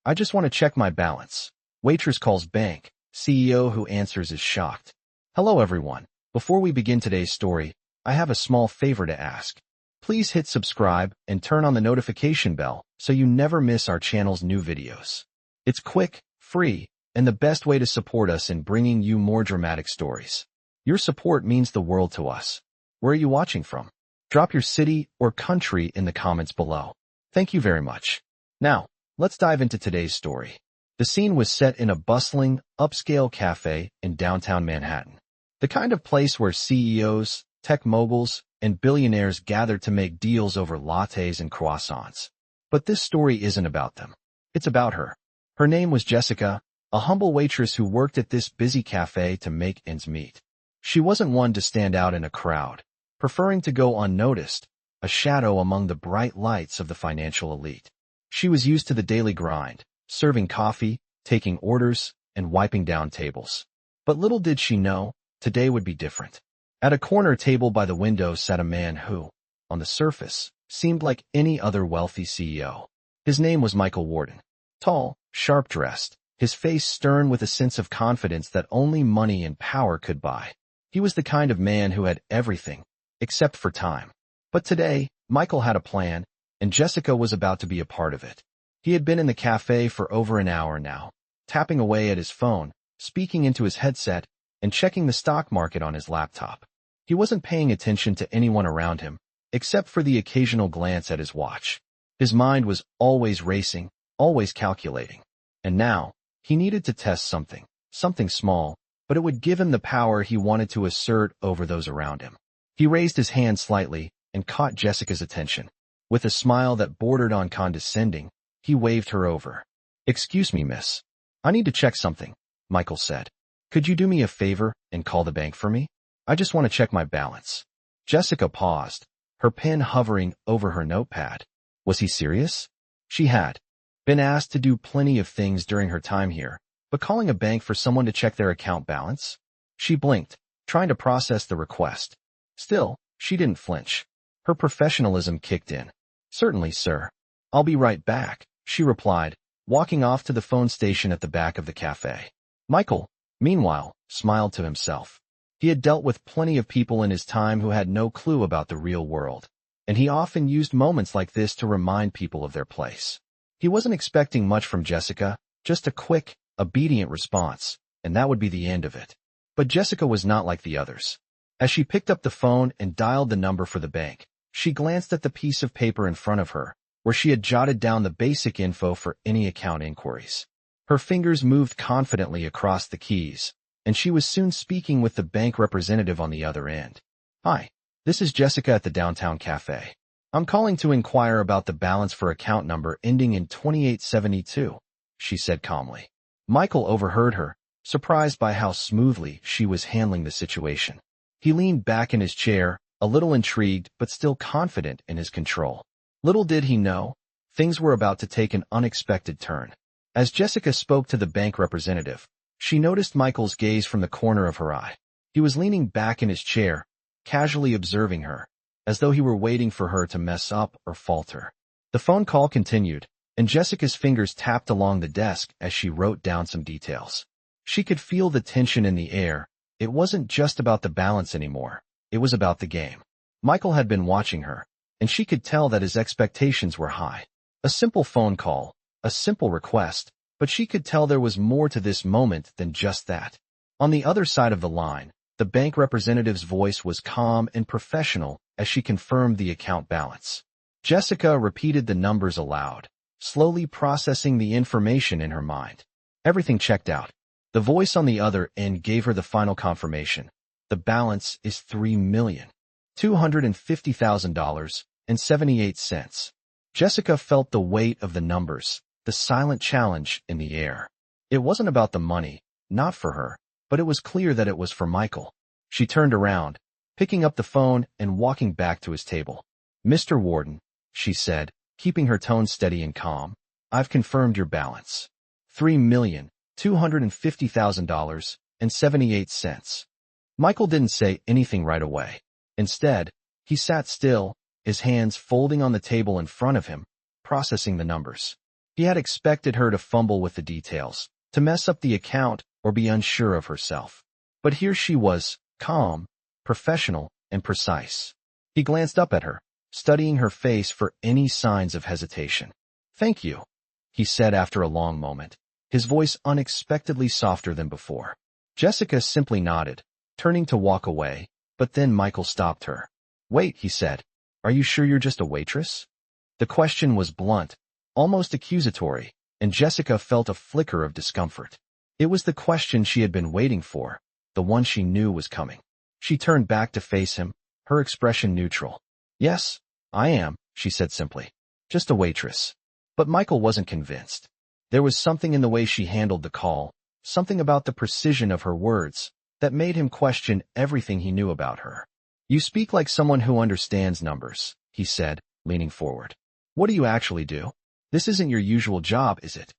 I just want to check my balance. Waitress calls bank. CEO who answers is shocked. Hello everyone. Before we begin today's story, I have a small favor to ask. Please hit subscribe and turn on the notification bell so you never miss our channel's new videos. It's quick, free, and the best way to support us in bringing you more dramatic stories. Your support means the world to us. Where are you watching from? Drop your city or country in the comments below. Thank you very much. Now, let's dive into today's story. The scene was set in a bustling, upscale cafe in downtown Manhattan. The kind of place where CEOs, tech moguls, and billionaires gather to make deals over lattes and croissants. But this story isn't about them. It's about her. Her name was Jessica, a humble waitress who worked at this busy cafe to make ends meet. She wasn't one to stand out in a crowd, preferring to go unnoticed, a shadow among the bright lights of the financial elite. She was used to the daily grind, serving coffee, taking orders, and wiping down tables. But little did she know, today would be different. At a corner table by the window sat a man who, on the surface, seemed like any other wealthy CEO. His name was Michael Warden. Tall, sharp-dressed, his face stern with a sense of confidence that only money and power could buy. He was the kind of man who had everything, except for time. But today, Michael had a plan, and Jessica was about to be a part of it. He had been in the cafe for over an hour now, tapping away at his phone, speaking into his headset, and checking the stock market on his laptop. He wasn't paying attention to anyone around him, except for the occasional glance at his watch. His mind was always racing, always calculating. And now, he needed to test something small, but it would give him the power he wanted to assert over those around him. He raised his hand slightly and caught Jessica's attention. With a smile that bordered on condescending, he waved her over. "Excuse me, miss. I need to check something," Michael said. "Could you do me a favor and call the bank for me? I just want to check my balance." Jessica paused, her pen hovering over her notepad. Was he serious? She had been asked to do plenty of things during her time here, but calling a bank for someone to check their account balance? She blinked, trying to process the request. Still, she didn't flinch. Her professionalism kicked in. "Certainly, sir. I'll be right back," she replied, walking off to the phone station at the back of the cafe. Michael, meanwhile, smiled to himself. He had dealt with plenty of people in his time who had no clue about the real world, and he often used moments like this to remind people of their place. He wasn't expecting much from Jessica, just a quick, obedient response, and that would be the end of it. But Jessica was not like the others. As she picked up the phone and dialed the number for the bank, she glanced at the piece of paper in front of her, where she had jotted down the basic info for any account inquiries. Her fingers moved confidently across the keys, and she was soon speaking with the bank representative on the other end. "Hi, this is Jessica at the downtown cafe. I'm calling to inquire about the balance for account number ending in 2872, she said calmly. Michael overheard her, surprised by how smoothly she was handling the situation. He leaned back in his chair, a little intrigued but still confident in his control. Little did he know, things were about to take an unexpected turn. As Jessica spoke to the bank representative, she noticed Michael's gaze from the corner of her eye. He was leaning back in his chair, casually observing her, as though he were waiting for her to mess up or falter. The phone call continued, and Jessica's fingers tapped along the desk as she wrote down some details. She could feel the tension in the air. It wasn't just about the balance anymore. It was about the game. Michael had been watching her, and she could tell that his expectations were high. A simple phone call, a simple request, but she could tell there was more to this moment than just that. On the other side of the line, the bank representative's voice was calm and professional as she confirmed the account balance. Jessica repeated the numbers aloud, slowly processing the information in her mind. Everything checked out. The voice on the other end gave her the final confirmation. The balance is $3,250,000.78. Jessica felt the weight of the numbers, the silent challenge in the air. It wasn't about the money, not for her, but it was clear that it was for Michael. She turned around, picking up the phone and walking back to his table. "Mr. Warden," she said, keeping her tone steady and calm, "I've confirmed your balance. $3,250,000.78. Michael didn't say anything right away. Instead, he sat still, his hands folding on the table in front of him, processing the numbers. He had expected her to fumble with the details, to mess up the account or be unsure of herself. But here she was, calm, professional, and precise. He glanced up at her, studying her face for any signs of hesitation. "Thank you," he said after a long moment, his voice unexpectedly softer than before. Jessica simply nodded, turning to walk away, but then Michael stopped her. "Wait," he said. "Are you sure you're just a waitress?" The question was blunt, almost accusatory, and Jessica felt a flicker of discomfort. It was the question she had been waiting for, the one she knew was coming. She turned back to face him, her expression neutral. "Yes, I am," she said simply. "Just a waitress." But Michael wasn't convinced. There was something in the way she handled the call, something about the precision of her words, that made him question everything he knew about her. "You speak like someone who understands numbers," he said, leaning forward. "What do you actually do? This isn't your usual job, is it?"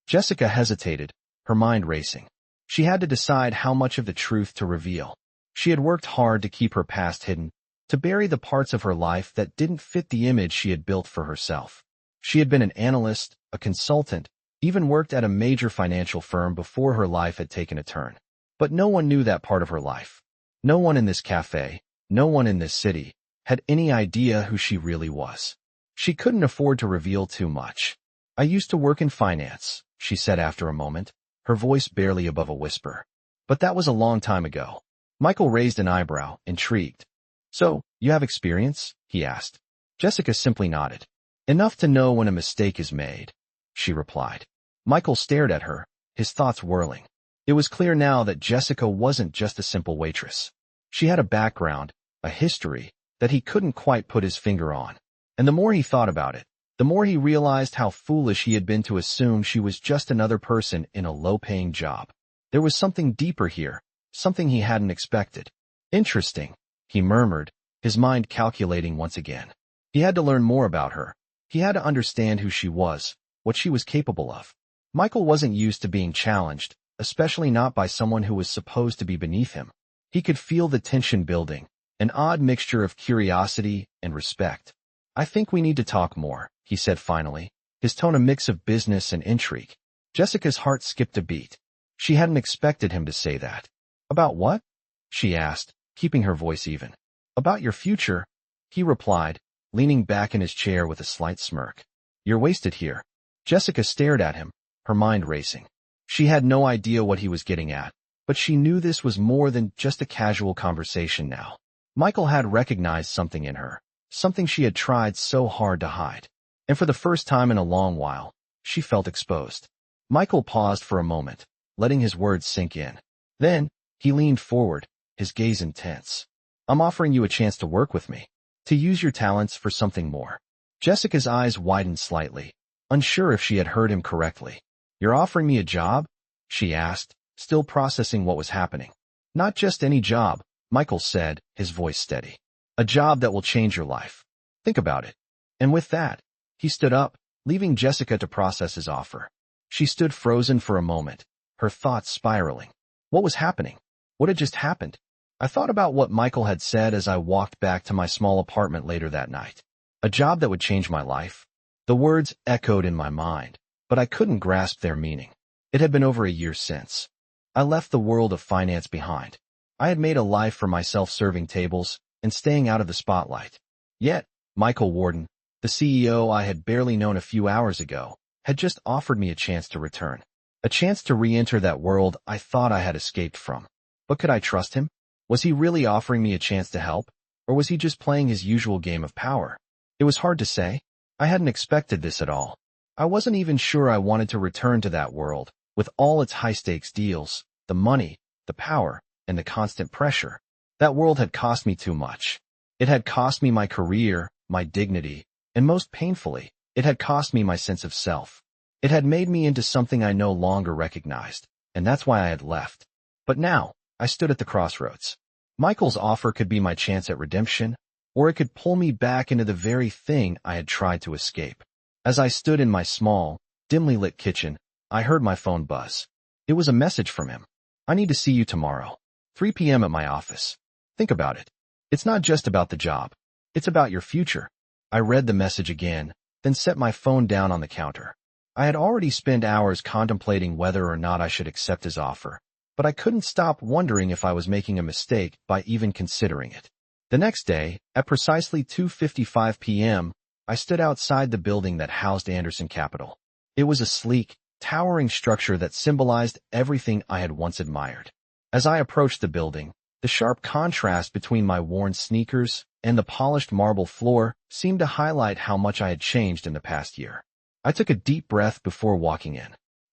Jessica hesitated, her mind racing. She had to decide how much of the truth to reveal. She had worked hard to keep her past hidden, to bury the parts of her life that didn't fit the image she had built for herself. She had been an analyst, a consultant, even worked at a major financial firm before her life had taken a turn. But no one knew that part of her life. No one in this cafe, no one in this city, had any idea who she really was. She couldn't afford to reveal too much. "I used to work in finance," she said after a moment, her voice barely above a whisper. "But that was a long time ago." Michael raised an eyebrow, intrigued. "So, you have experience?" he asked. Jessica simply nodded. "Enough to know when a mistake is made," she replied. Michael stared at her, his thoughts whirling. It was clear now that Jessica wasn't just a simple waitress. She had a background, a history, that he couldn't quite put his finger on. And the more he thought about it, the more he realized how foolish he had been to assume she was just another person in a low-paying job. There was something deeper here, something he hadn't expected. "Interesting," he murmured, his mind calculating once again. He had to learn more about her. He had to understand who she was, what she was capable of. Michael wasn't used to being challenged, especially not by someone who was supposed to be beneath him. He could feel the tension building, an odd mixture of curiosity and respect. "I think we need to talk more," he said finally, his tone a mix of business and intrigue. Jessica's heart skipped a beat. She hadn't expected him to say that. "About what?" she asked, keeping her voice even. "About your future," he replied, leaning back in his chair with a slight smirk. "You're wasted here." Jessica stared at him, her mind racing. She had no idea what he was getting at, but she knew this was more than just a casual conversation now. Michael had recognized something in her, something she had tried so hard to hide. And for the first time in a long while, she felt exposed. Michael paused for a moment, letting his words sink in. Then, he leaned forward, his gaze intense. "I'm offering you a chance to work with me, to use your talents for something more." Jessica's eyes widened slightly, unsure if she had heard him correctly. "You're offering me a job?" she asked, still processing what was happening. "Not just any job," Michael said, his voice steady. "A job that will change your life. Think about it." And with that, he stood up, leaving Jessica to process his offer. She stood frozen for a moment, her thoughts spiraling. What was happening? What had just happened? I thought about what Michael had said as I walked back to my small apartment later that night. A job that would change my life. The words echoed in my mind, but I couldn't grasp their meaning. It had been over a year since. I left the world of finance behind. I had made a life for myself serving tables and staying out of the spotlight. Yet, Michael Warden, the CEO I had barely known a few hours ago, had just offered me a chance to return. A chance to re-enter that world I thought I had escaped from. But could I trust him? Was he really offering me a chance to help, or was he just playing his usual game of power? It was hard to say. I hadn't expected this at all. I wasn't even sure I wanted to return to that world, with all its high-stakes deals, the money, the power, and the constant pressure. That world had cost me too much. It had cost me my career, my dignity, and most painfully, it had cost me my sense of self. It had made me into something I no longer recognized, and that's why I had left. But now, I stood at the crossroads. Michael's offer could be my chance at redemption, or it could pull me back into the very thing I had tried to escape. As I stood in my small, dimly lit kitchen, I heard my phone buzz. It was a message from him. "I need to see you tomorrow. 3 p.m. at my office. Think about it. It's not just about the job. It's about your future." I read the message again, then set my phone down on the counter. I had already spent hours contemplating whether or not I should accept his offer, but I couldn't stop wondering if I was making a mistake by even considering it. The next day, at precisely 2:55 p.m., I stood outside the building that housed Anderson Capital. It was a sleek, towering structure that symbolized everything I had once admired. As I approached the building, the sharp contrast between my worn sneakers and the polished marble floor seemed to highlight how much I had changed in the past year. I took a deep breath before walking in.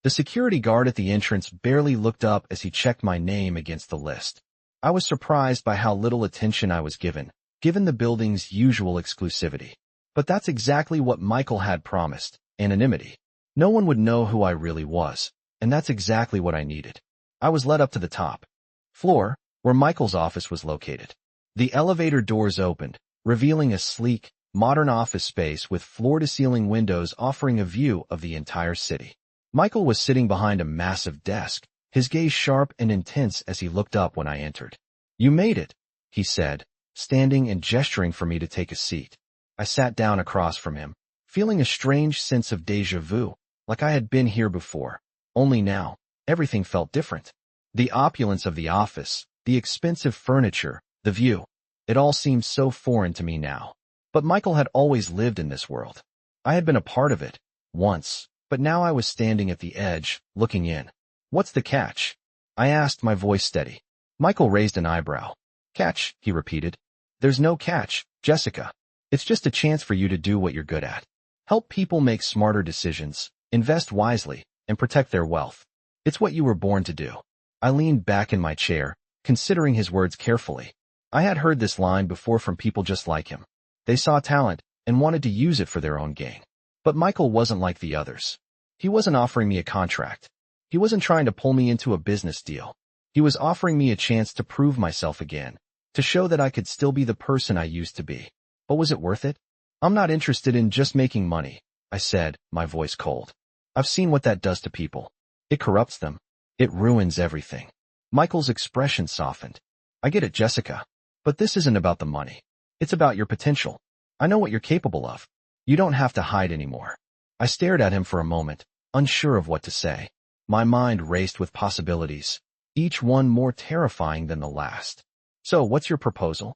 The security guard at the entrance barely looked up as he checked my name against the list. I was surprised by how little attention I was given the building's usual exclusivity. But that's exactly what Michael had promised, anonymity. No one would know who I really was, and that's exactly what I needed. I was led up to the top floor, where Michael's office was located. The elevator doors opened, revealing a sleek, modern office space with floor-to-ceiling windows offering a view of the entire city. Michael was sitting behind a massive desk, his gaze sharp and intense as he looked up when I entered. "You made it," he said, standing and gesturing for me to take a seat. I sat down across from him, feeling a strange sense of déjà vu, like I had been here before. Only now, everything felt different. The opulence of the office, the expensive furniture, the view, it all seemed so foreign to me now. But Michael had always lived in this world. I had been a part of it, once, but now I was standing at the edge, looking in. "What's the catch?" I asked, my voice steady. Michael raised an eyebrow. "Catch," he repeated. "There's no catch, Jessica. It's just a chance for you to do what you're good at. Help people make smarter decisions, invest wisely, and protect their wealth. It's what you were born to do." I leaned back in my chair, considering his words carefully. I had heard this line before from people just like him. They saw talent and wanted to use it for their own gain. But Michael wasn't like the others. He wasn't offering me a contract. He wasn't trying to pull me into a business deal. He was offering me a chance to prove myself again, to show that I could still be the person I used to be. But was it worth it? "I'm not interested in just making money," I said, my voice cold. "I've seen what that does to people. It corrupts them. It ruins everything." Michael's expression softened. "I get it, Jessica. But this isn't about the money. It's about your potential. I know what you're capable of. You don't have to hide anymore." I stared at him for a moment, unsure of what to say. My mind raced with possibilities, each one more terrifying than the last. "So, what's your proposal?"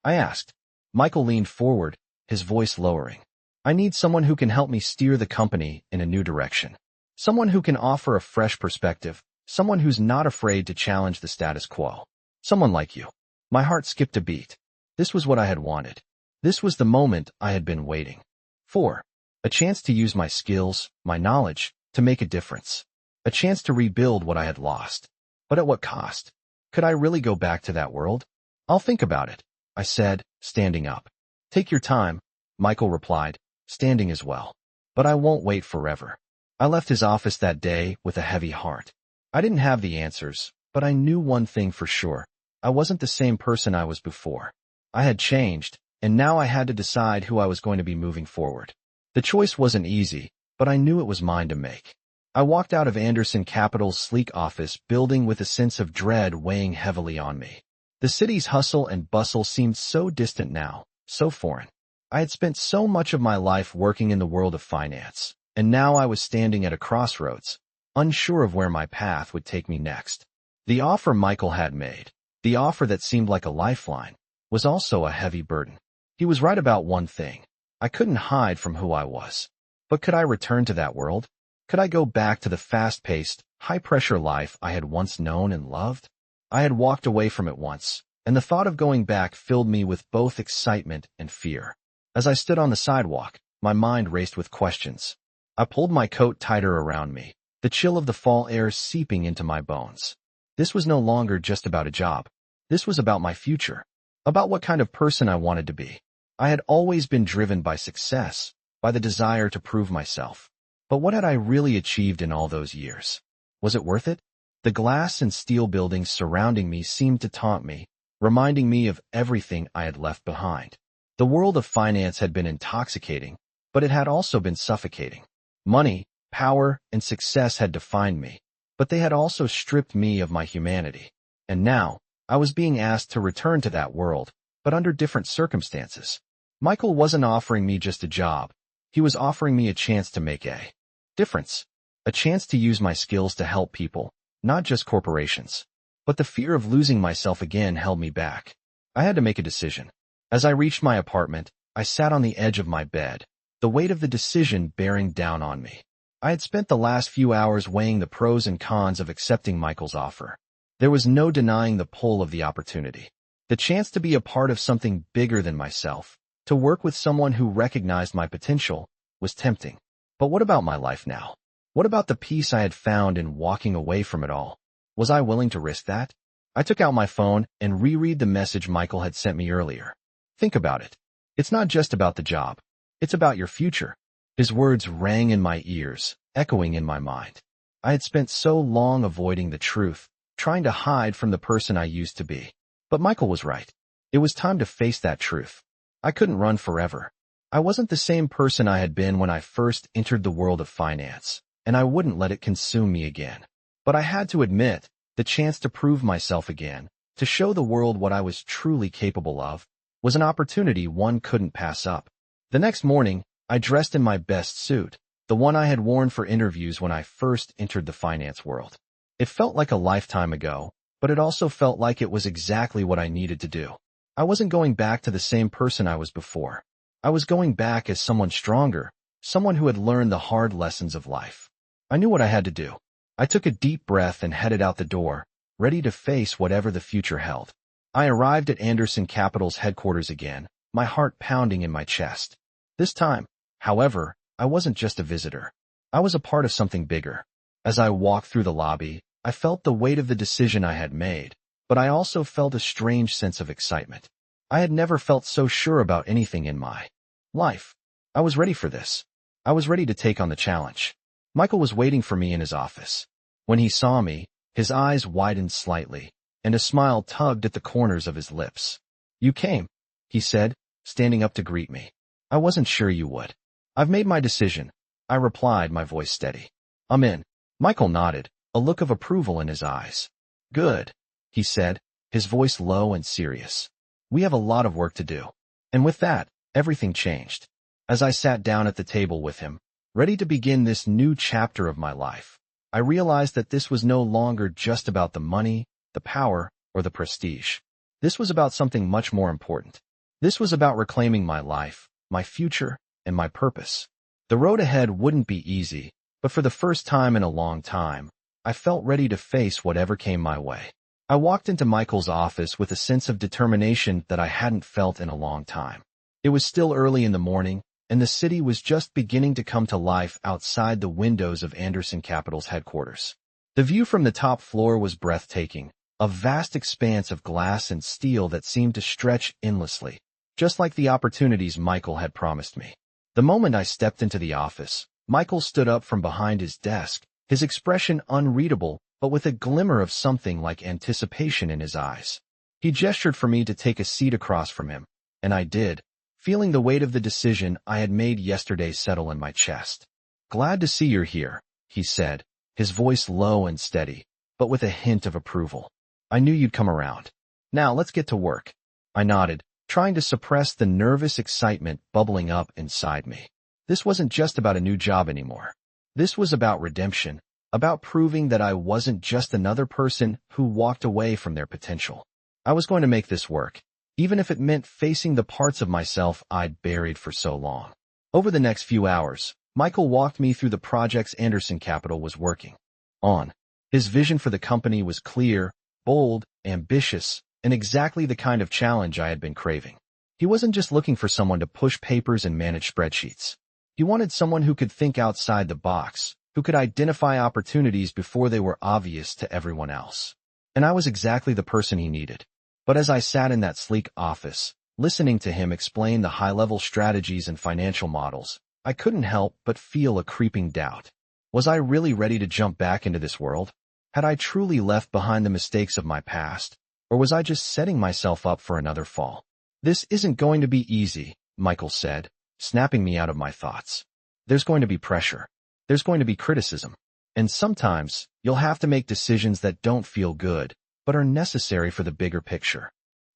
I asked. Michael leaned forward, his voice lowering. "I need someone who can help me steer the company in a new direction. Someone who can offer a fresh perspective, someone who's not afraid to challenge the status quo. Someone like you." My heart skipped a beat. This was what I had wanted. This was the moment I had been waiting for. A chance to use my skills, my knowledge, to make a difference. A chance to rebuild what I had lost. But at what cost? Could I really go back to that world? "I'll think about it," I said, standing up. "Take your time," Michael replied, standing as well. "But I won't wait forever." I left his office that day with a heavy heart. I didn't have the answers, but I knew one thing for sure. I wasn't the same person I was before. I had changed, and now I had to decide who I was going to be moving forward. The choice wasn't easy, but I knew it was mine to make. I walked out of Anderson Capital's sleek office building with a sense of dread weighing heavily on me. The city's hustle and bustle seemed so distant now, so foreign. I had spent so much of my life working in the world of finance, and now I was standing at a crossroads, unsure of where my path would take me next. The offer Michael had made, the offer that seemed like a lifeline, was also a heavy burden. He was right about one thing. I couldn't hide from who I was. But could I return to that world? Could I go back to the fast-paced, high-pressure life I had once known and loved? I had walked away from it once, and the thought of going back filled me with both excitement and fear. As I stood on the sidewalk, my mind raced with questions. I pulled my coat tighter around me, the chill of the fall air seeping into my bones. This was no longer just about a job. This was about my future, about what kind of person I wanted to be. I had always been driven by success, by the desire to prove myself. But what had I really achieved in all those years? Was it worth it? The glass and steel buildings surrounding me seemed to taunt me, reminding me of everything I had left behind. The world of finance had been intoxicating, but it had also been suffocating. Money, power, and success had defined me, but they had also stripped me of my humanity. And now, I was being asked to return to that world, but under different circumstances. Michael wasn't offering me just a job. He was offering me a chance to make a Difference. A chance to use my skills to help people, not just corporations. But the fear of losing myself again held me back. I had to make a decision. As I reached my apartment, I sat on the edge of my bed, the weight of the decision bearing down on me. I had spent the last few hours weighing the pros and cons of accepting Michael's offer. There was no denying the pull of the opportunity. The chance to be a part of something bigger than myself, to work with someone who recognized my potential, was tempting. But what about my life now? What about the peace I had found in walking away from it all? Was I willing to risk that? I took out my phone and reread the message Michael had sent me earlier. Think about it. It's not just about the job. It's about your future. His words rang in my ears, echoing in my mind. I had spent so long avoiding the truth, trying to hide from the person I used to be. But Michael was right. It was time to face that truth. I couldn't run forever. I wasn't the same person I had been when I first entered the world of finance, and I wouldn't let it consume me again. But I had to admit, the chance to prove myself again, to show the world what I was truly capable of, was an opportunity one couldn't pass up. The next morning, I dressed in my best suit, the one I had worn for interviews when I first entered the finance world. It felt like a lifetime ago, but it also felt like it was exactly what I needed to do. I wasn't going back to the same person I was before. I was going back as someone stronger, someone who had learned the hard lessons of life. I knew what I had to do. I took a deep breath and headed out the door, ready to face whatever the future held. I arrived at Anderson Capital's headquarters again, my heart pounding in my chest. This time, however, I wasn't just a visitor. I was a part of something bigger. As I walked through the lobby, I felt the weight of the decision I had made, but I also felt a strange sense of excitement. I had never felt so sure about anything in my life. I was ready for this. I was ready to take on the challenge. Michael was waiting for me in his office. When he saw me, his eyes widened slightly, and a smile tugged at the corners of his lips. "You came," he said, standing up to greet me. "I wasn't sure you would." "I've made my decision," I replied, my voice steady. "I'm in." Michael nodded, a look of approval in his eyes. "Good," he said, his voice low and serious. "We have a lot of work to do." And with that, everything changed. As I sat down at the table with him, ready to begin this new chapter of my life, I realized that this was no longer just about the money, the power, or the prestige. This was about something much more important. This was about reclaiming my life, my future, and my purpose. The road ahead wouldn't be easy, but for the first time in a long time, I felt ready to face whatever came my way. I walked into Michael's office with a sense of determination that I hadn't felt in a long time. It was still early in the morning, and the city was just beginning to come to life outside the windows of Anderson Capital's headquarters. The view from the top floor was breathtaking, a vast expanse of glass and steel that seemed to stretch endlessly, just like the opportunities Michael had promised me. The moment I stepped into the office, Michael stood up from behind his desk, his expression unreadable, but with a glimmer of something like anticipation in his eyes. He gestured for me to take a seat across from him, and I did, feeling the weight of the decision I had made yesterday settle in my chest. "Glad to see you're here," he said, his voice low and steady, but with a hint of approval. "I knew you'd come around. Now let's get to work." I nodded, trying to suppress the nervous excitement bubbling up inside me. This wasn't just about a new job anymore. This was about redemption, about proving that I wasn't just another person who walked away from their potential. I was going to make this work, even if it meant facing the parts of myself I'd buried for so long. Over the next few hours, Michael walked me through the projects Anderson Capital was working on. His vision for the company was clear, bold, ambitious, and exactly the kind of challenge I had been craving. He wasn't just looking for someone to push papers and manage spreadsheets. He wanted someone who could think outside the box, who could identify opportunities before they were obvious to everyone else. And I was exactly the person he needed. But as I sat in that sleek office, listening to him explain the high-level strategies and financial models, I couldn't help but feel a creeping doubt. Was I really ready to jump back into this world? Had I truly left behind the mistakes of my past? Or was I just setting myself up for another fall? "This isn't going to be easy," Michael said, snapping me out of my thoughts. "There's going to be pressure. There's going to be criticism. And sometimes, you'll have to make decisions that don't feel good, but are necessary for the bigger picture."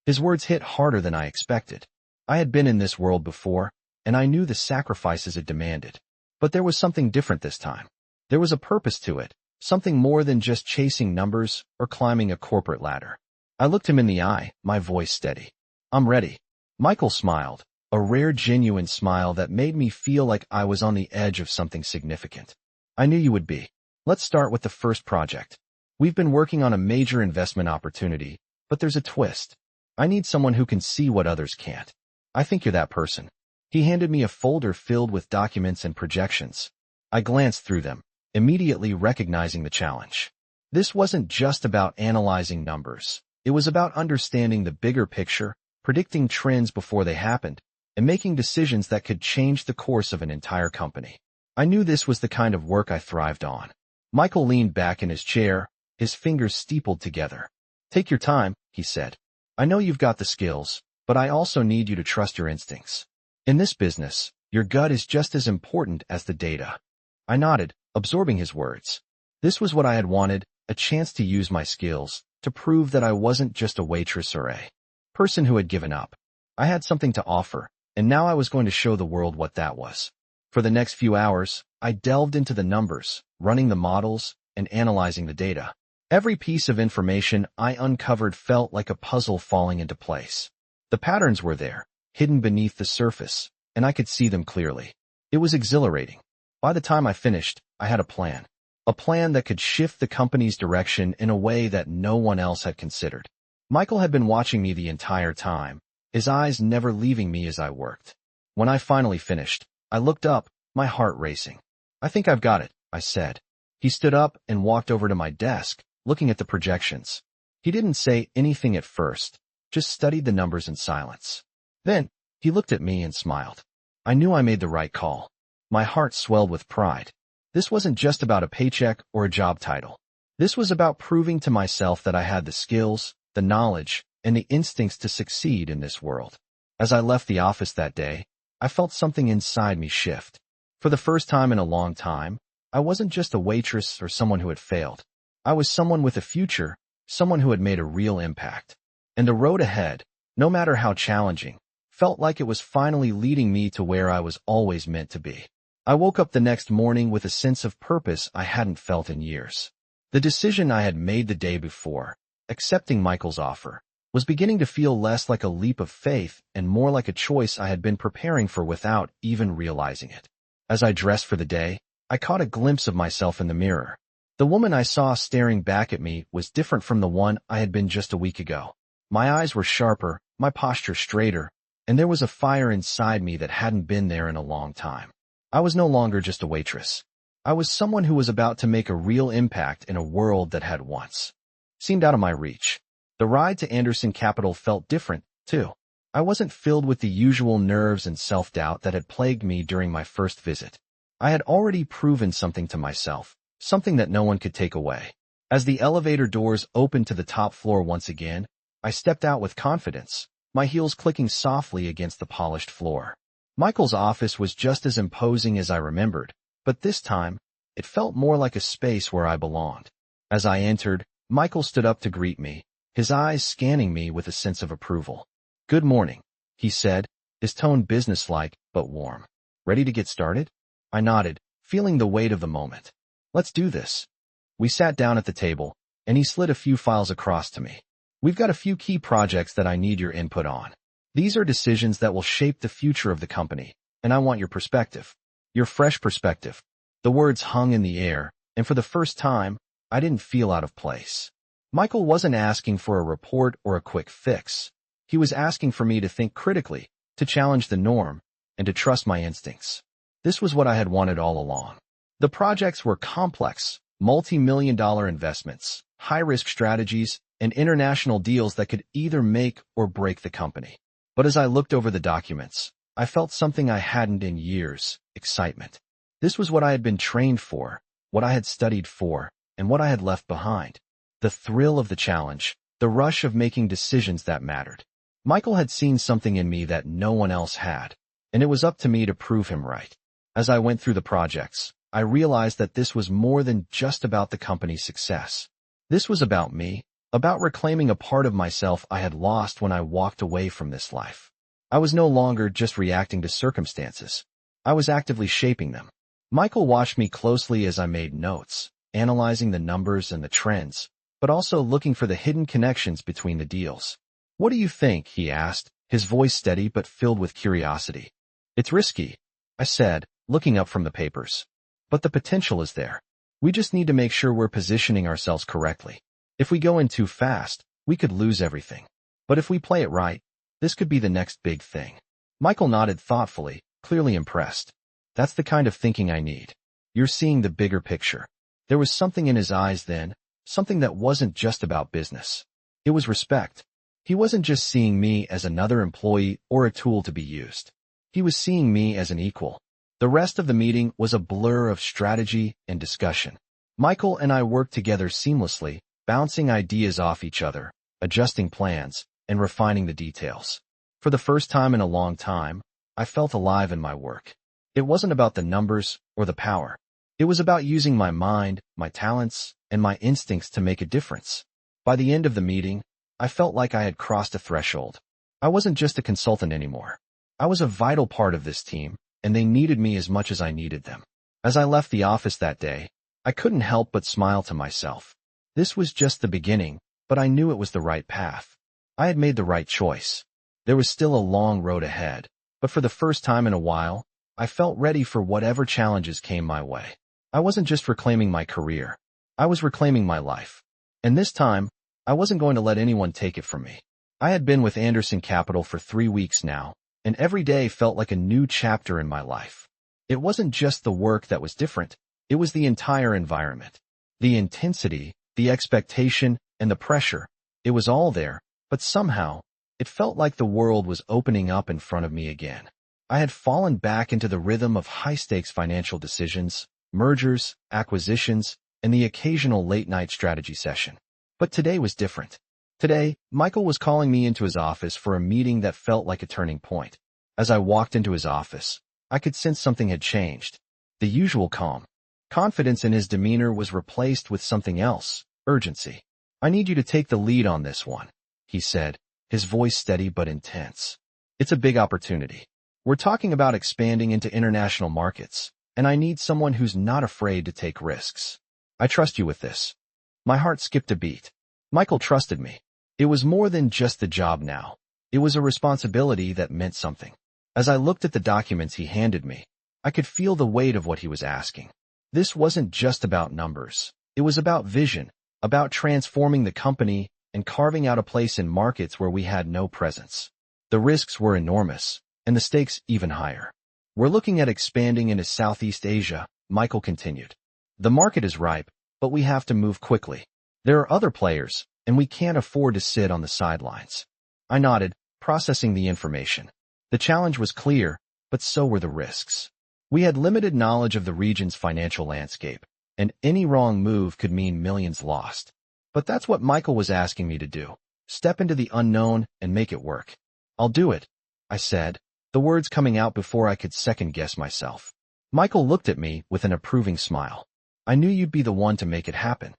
His words hit harder than I expected. I had been in this world before, and I knew the sacrifices it demanded. But there was something different this time. There was a purpose to it, something more than just chasing numbers or climbing a corporate ladder. I looked him in the eye, my voice steady. I'm ready. Michael smiled, a rare genuine smile that made me feel like I was on the edge of something significant. I knew you would be. Let's start with the first project. We've been working on a major investment opportunity, but there's a twist. I need someone who can see what others can't. I think you're that person. He handed me a folder filled with documents and projections. I glanced through them, immediately recognizing the challenge. This wasn't just about analyzing numbers. It was about understanding the bigger picture, predicting trends before they happened, and making decisions that could change the course of an entire company. I knew this was the kind of work I thrived on. Michael leaned back in his chair, his fingers steepled together. Take your time, he said. I know you've got the skills, but I also need you to trust your instincts. In this business, your gut is just as important as the data. I nodded, absorbing his words. This was what I had wanted, a chance to use my skills, to prove that I wasn't just a waitress or a person who had given up. I had something to offer, and now I was going to show the world what that was. For the next few hours, I delved into the numbers, running the models, and analyzing the data. Every piece of information I uncovered felt like a puzzle falling into place. The patterns were there, hidden beneath the surface, and I could see them clearly. It was exhilarating. By the time I finished, I had a plan. A plan that could shift the company's direction in a way that no one else had considered. Michael had been watching me the entire time, his eyes never leaving me as I worked. When I finally finished, I looked up, my heart racing. I think I've got it, I said. He stood up and walked over to my desk, looking at the projections. He didn't say anything at first, just studied the numbers in silence. Then, he looked at me and smiled. I knew I made the right call. My heart swelled with pride. This wasn't just about a paycheck or a job title. This was about proving to myself that I had the skills, the knowledge, and the instincts to succeed in this world. As I left the office that day, I felt something inside me shift. For the first time in a long time, I wasn't just a waitress or someone who had failed. I was someone with a future, someone who had made a real impact. And the road ahead, no matter how challenging, felt like it was finally leading me to where I was always meant to be. I woke up the next morning with a sense of purpose I hadn't felt in years. The decision I had made the day before, accepting Michael's offer, was beginning to feel less like a leap of faith and more like a choice I had been preparing for without even realizing it. As I dressed for the day, I caught a glimpse of myself in the mirror. The woman I saw staring back at me was different from the one I had been just a week ago. My eyes were sharper, my posture straighter, and there was a fire inside me that hadn't been there in a long time. I was no longer just a waitress. I was someone who was about to make a real impact in a world that had once seemed out of my reach. The ride to Anderson Capital felt different, too. I wasn't filled with the usual nerves and self-doubt that had plagued me during my first visit. I had already proven something to myself, something that no one could take away. As the elevator doors opened to the top floor once again, I stepped out with confidence, my heels clicking softly against the polished floor. Michael's office was just as imposing as I remembered, but this time, it felt more like a space where I belonged. As I entered, Michael stood up to greet me, his eyes scanning me with a sense of approval. "Good morning," he said, his tone businesslike but warm. "Ready to get started?" I nodded, feeling the weight of the moment. "Let's do this." We sat down at the table, and he slid a few files across to me. "We've got a few key projects that I need your input on. These are decisions that will shape the future of the company, and I want your perspective. Your fresh perspective." The words hung in the air, and for the first time, I didn't feel out of place. Michael wasn't asking for a report or a quick fix. He was asking for me to think critically, to challenge the norm, and to trust my instincts. This was what I had wanted all along. The projects were complex, multi-million-dollar investments, high-risk strategies, and international deals that could either make or break the company. But as I looked over the documents, I felt something I hadn't in years: excitement. This was what I had been trained for, what I had studied for, and what I had left behind. The thrill of the challenge, the rush of making decisions that mattered. Michael had seen something in me that no one else had, and it was up to me to prove him right. As I went through the projects, I realized that this was more than just about the company's success. This was about me, about reclaiming a part of myself I had lost when I walked away from this life. I was no longer just reacting to circumstances. I was actively shaping them. Michael watched me closely as I made notes, analyzing the numbers and the trends, but also looking for the hidden connections between the deals. "What do you think?" he asked, his voice steady but filled with curiosity. "It's risky," I said, looking up from the papers. "But the potential is there. We just need to make sure we're positioning ourselves correctly. If we go in too fast, we could lose everything. But if we play it right, this could be the next big thing." Michael nodded thoughtfully, clearly impressed. "That's the kind of thinking I need. You're seeing the bigger picture." There was something in his eyes then, something that wasn't just about business. It was respect. He wasn't just seeing me as another employee or a tool to be used. He was seeing me as an equal. The rest of the meeting was a blur of strategy and discussion. Michael and I worked together seamlessly, bouncing ideas off each other, adjusting plans, and refining the details. For the first time in a long time, I felt alive in my work. It wasn't about the numbers or the power. It was about using my mind, my talents, and my instincts to make a difference. By the end of the meeting, I felt like I had crossed a threshold. I wasn't just a consultant anymore. I was a vital part of this team, and they needed me as much as I needed them. As I left the office that day, I couldn't help but smile to myself. This was just the beginning, but I knew it was the right path. I had made the right choice. There was still a long road ahead, but for the first time in a while, I felt ready for whatever challenges came my way. I wasn't just reclaiming my career. I was reclaiming my life. And this time, I wasn't going to let anyone take it from me. I had been with Anderson Capital for 3 weeks now, and every day felt like a new chapter in my life. It wasn't just the work that was different, it was the entire environment. The intensity, the expectation, and the pressure, it was all there, but somehow, it felt like the world was opening up in front of me again. I had fallen back into the rhythm of high-stakes financial decisions, mergers, acquisitions, and the occasional late-night strategy session. But today was different. Today, Michael was calling me into his office for a meeting that felt like a turning point. As I walked into his office, I could sense something had changed. The usual calm, confidence in his demeanor was replaced with something else, urgency. "I need you to take the lead on this one," he said, his voice steady but intense. "It's a big opportunity. We're talking about expanding into international markets, and I need someone who's not afraid to take risks. I trust you with this." My heart skipped a beat. Michael trusted me. It was more than just the job now. It was a responsibility that meant something. As I looked at the documents he handed me, I could feel the weight of what he was asking. This wasn't just about numbers. It was about vision, about transforming the company and carving out a place in markets where we had no presence. The risks were enormous, and the stakes even higher. "We're looking at expanding into Southeast Asia," Michael continued. "The market is ripe, but we have to move quickly. There are other players, and we can't afford to sit on the sidelines." I nodded, processing the information. The challenge was clear, but so were the risks. We had limited knowledge of the region's financial landscape, and any wrong move could mean millions lost. But that's what Michael was asking me to do. Step into the unknown and make it work. "I'll do it," I said, the words coming out before I could second-guess myself. Michael looked at me with an approving smile. "I knew you'd be the one to make it happen."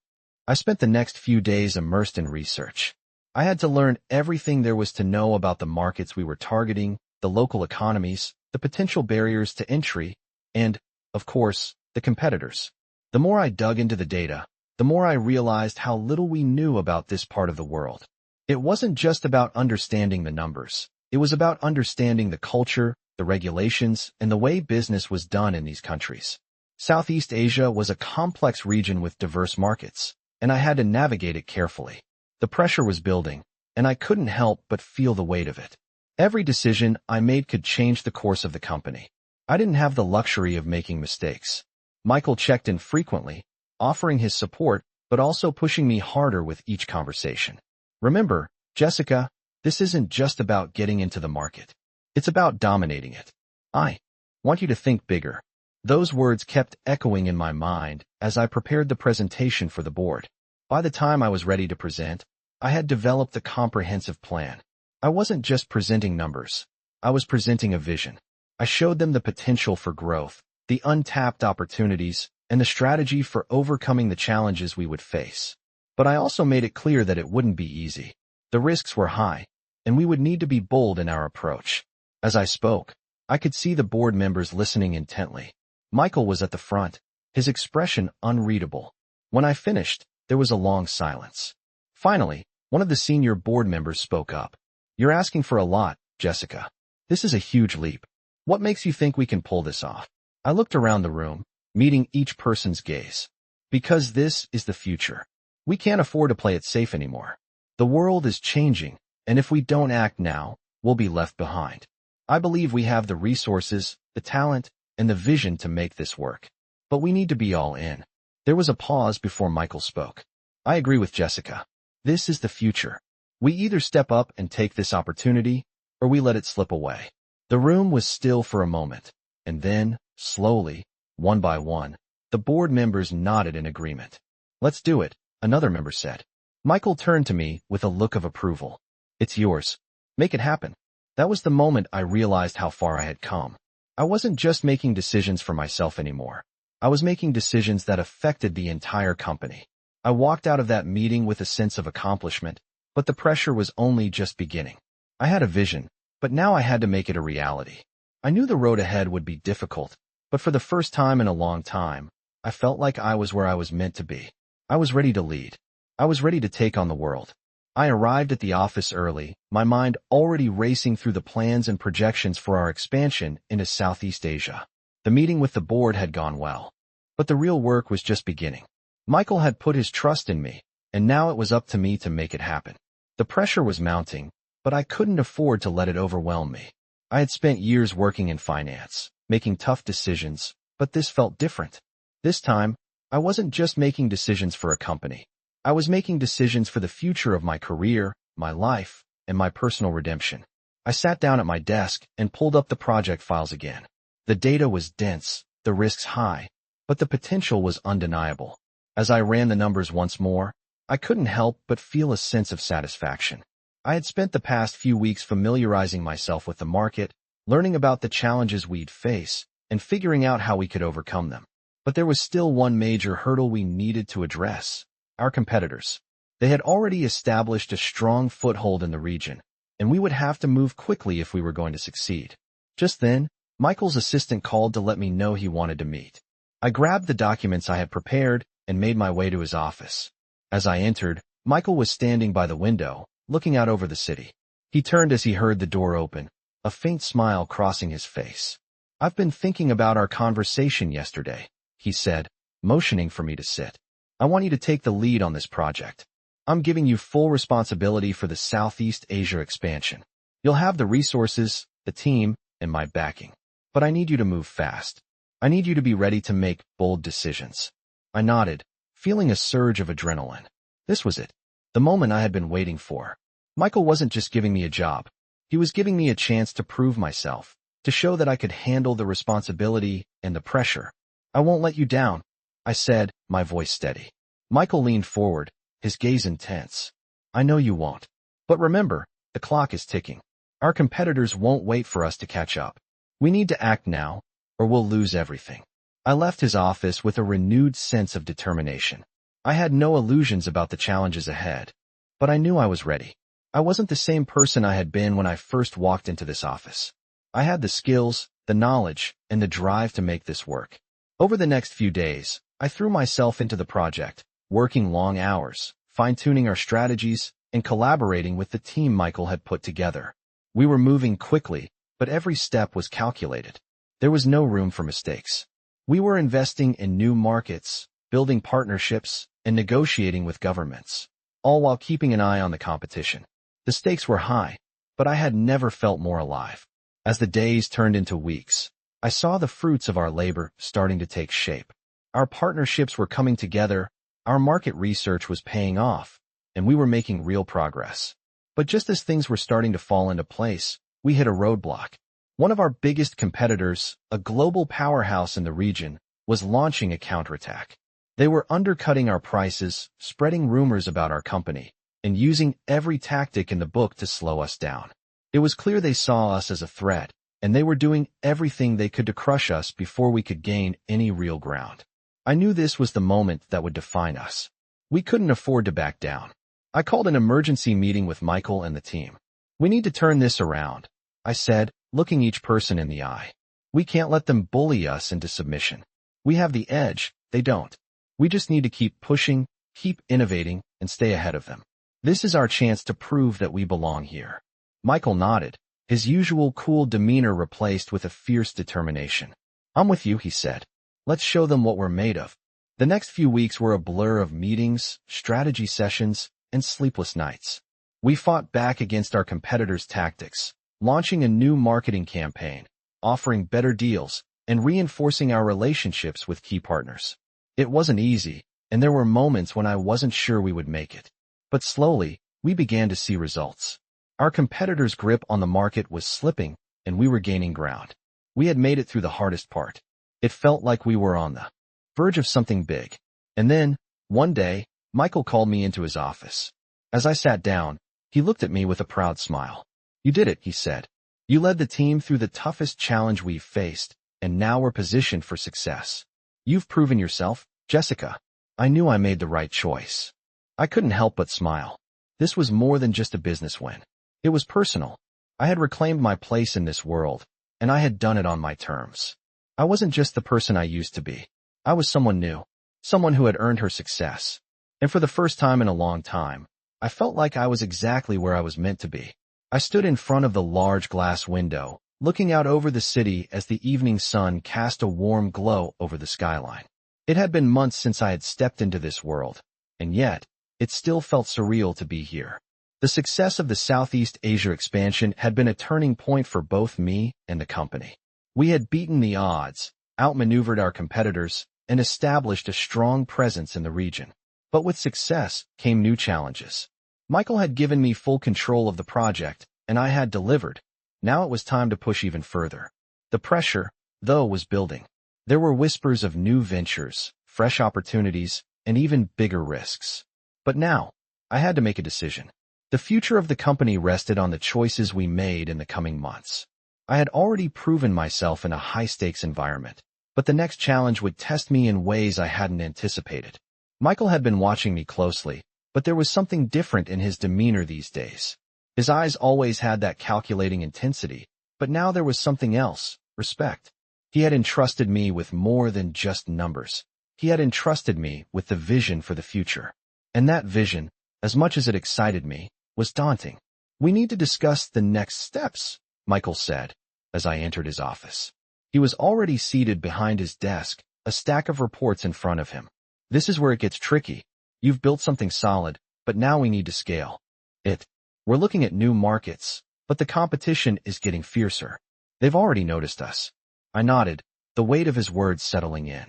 I spent the next few days immersed in research. I had to learn everything there was to know about the markets we were targeting, the local economies, the potential barriers to entry, and, of course, the competitors. The more I dug into the data, the more I realized how little we knew about this part of the world. It wasn't just about understanding the numbers. It was about understanding the culture, the regulations, and the way business was done in these countries. Southeast Asia was a complex region with diverse markets, and I had to navigate it carefully. The pressure was building, and I couldn't help but feel the weight of it. Every decision I made could change the course of the company. I didn't have the luxury of making mistakes. Michael checked in frequently, offering his support, but also pushing me harder with each conversation. "Remember, Jessica, this isn't just about getting into the market. It's about dominating it. I want you to think bigger." Those words kept echoing in my mind as I prepared the presentation for the board. By the time I was ready to present, I had developed a comprehensive plan. I wasn't just presenting numbers. I was presenting a vision. I showed them the potential for growth, the untapped opportunities, and the strategy for overcoming the challenges we would face. But I also made it clear that it wouldn't be easy. The risks were high, and we would need to be bold in our approach. As I spoke, I could see the board members listening intently. Michael was at the front, his expression unreadable. When I finished, there was a long silence. Finally, one of the senior board members spoke up. "You're asking for a lot, Jessica. This is a huge leap. What makes you think we can pull this off?" I looked around the room, meeting each person's gaze. "Because this is the future. We can't afford to play it safe anymore. The world is changing, and if we don't act now, we'll be left behind. I believe we have the resources, the talent, and the vision to make this work. But we need to be all in." There was a pause before Michael spoke. "I agree with Jessica. This is the future. We either step up and take this opportunity, or we let it slip away." The room was still for a moment, and then, slowly, one by one, the board members nodded in agreement. "Let's do it," another member said. Michael turned to me with a look of approval. "It's yours. Make it happen." That was the moment I realized how far I had come. I wasn't just making decisions for myself anymore. I was making decisions that affected the entire company. I walked out of that meeting with a sense of accomplishment, but the pressure was only just beginning. I had a vision, but now I had to make it a reality. I knew the road ahead would be difficult, but for the first time in a long time, I felt like I was where I was meant to be. I was ready to lead. I was ready to take on the world. I arrived at the office early, my mind already racing through the plans and projections for our expansion into Southeast Asia. The meeting with the board had gone well, but the real work was just beginning. Michael had put his trust in me, and now it was up to me to make it happen. The pressure was mounting, but I couldn't afford to let it overwhelm me. I had spent years working in finance, making tough decisions, but this felt different. This time, I wasn't just making decisions for a company. I was making decisions for the future of my career, my life, and my personal redemption. I sat down at my desk and pulled up the project files again. The data was dense, the risks high, but the potential was undeniable. As I ran the numbers once more, I couldn't help but feel a sense of satisfaction. I had spent the past few weeks familiarizing myself with the market, learning about the challenges we'd face, and figuring out how we could overcome them. But there was still one major hurdle we needed to address: our competitors. They had already established a strong foothold in the region, and we would have to move quickly if we were going to succeed. Just then, Michael's assistant called to let me know he wanted to meet. I grabbed the documents I had prepared and made my way to his office. As I entered, Michael was standing by the window, looking out over the city. He turned as he heard the door open, a faint smile crossing his face. "I've been thinking about our conversation yesterday," he said, motioning for me to sit. "I want you to take the lead on this project. I'm giving you full responsibility for the Southeast Asia expansion. You'll have the resources, the team, and my backing. But I need you to move fast. I need you to be ready to make bold decisions." I nodded, feeling a surge of adrenaline. This was it, the moment I had been waiting for. Michael wasn't just giving me a job. He was giving me a chance to prove myself, to show that I could handle the responsibility and the pressure. "I won't let you down," I said, my voice steady. Michael leaned forward, his gaze intense. "I know you won't. But remember, the clock is ticking. Our competitors won't wait for us to catch up. We need to act now, or we'll lose everything." I left his office with a renewed sense of determination. I had no illusions about the challenges ahead, but I knew I was ready. I wasn't the same person I had been when I first walked into this office. I had the skills, the knowledge, and the drive to make this work. Over the next few days, I threw myself into the project, working long hours, fine-tuning our strategies, and collaborating with the team Michael had put together. We were moving quickly, but every step was calculated. There was no room for mistakes. We were investing in new markets, building partnerships, and negotiating with governments, all while keeping an eye on the competition. The stakes were high, but I had never felt more alive. As the days turned into weeks, I saw the fruits of our labor starting to take shape. Our partnerships were coming together, our market research was paying off, and we were making real progress. But just as things were starting to fall into place, we hit a roadblock. One of our biggest competitors, a global powerhouse in the region, was launching a counterattack. They were undercutting our prices, spreading rumors about our company, and using every tactic in the book to slow us down. It was clear they saw us as a threat, and they were doing everything they could to crush us before we could gain any real ground. I knew this was the moment that would define us. We couldn't afford to back down. I called an emergency meeting with Michael and the team. "We need to turn this around," I said, looking each person in the eye. "We can't let them bully us into submission. We have the edge, they don't. We just need to keep pushing, keep innovating, and stay ahead of them. This is our chance to prove that we belong here. Michael nodded, his usual cool demeanor replaced with a fierce determination. I'm with you, he said. Let's show them what we're made of. The next few weeks were a blur of meetings, strategy sessions, and sleepless nights. We fought back against our competitors' tactics, launching a new marketing campaign, offering better deals, and reinforcing our relationships with key partners. It wasn't easy, and there were moments when I wasn't sure we would make it. But slowly, we began to see results. Our competitors' grip on the market was slipping, and we were gaining ground. We had made it through the hardest part. It felt like we were on the verge of something big. And then, one day, Michael called me into his office. As I sat down, he looked at me with a proud smile. You did it, he said. You led the team through the toughest challenge we've faced, and now we're positioned for success. You've proven yourself, Jessica. I knew I made the right choice. I couldn't help but smile. This was more than just a business win. It was personal. I had reclaimed my place in this world, and I had done it on my terms. I wasn't just the person I used to be. I was someone new, someone who had earned her success. And for the first time in a long time, I felt like I was exactly where I was meant to be. I stood in front of the large glass window, looking out over the city as the evening sun cast a warm glow over the skyline. It had been months since I had stepped into this world, and yet, it still felt surreal to be here. The success of the Southeast Asia expansion had been a turning point for both me and the company. We had beaten the odds, outmaneuvered our competitors, and established a strong presence in the region. But with success came new challenges. Michael had given me full control of the project, and I had delivered. Now it was time to push even further. The pressure, though, was building. There were whispers of new ventures, fresh opportunities, and even bigger risks. But now, I had to make a decision. The future of the company rested on the choices we made in the coming months. I had already proven myself in a high-stakes environment, but the next challenge would test me in ways I hadn't anticipated. Michael had been watching me closely, but there was something different in his demeanor these days. His eyes always had that calculating intensity, but now there was something else, respect. He had entrusted me with more than just numbers. He had entrusted me with the vision for the future. And that vision, as much as it excited me, was daunting. We need to discuss the next steps, Michael said, as I entered his office. He was already seated behind his desk, a stack of reports in front of him. This is where it gets tricky. You've built something solid, but now we need to scale it. We're looking at new markets, but the competition is getting fiercer. They've already noticed us. I nodded, the weight of his words settling in.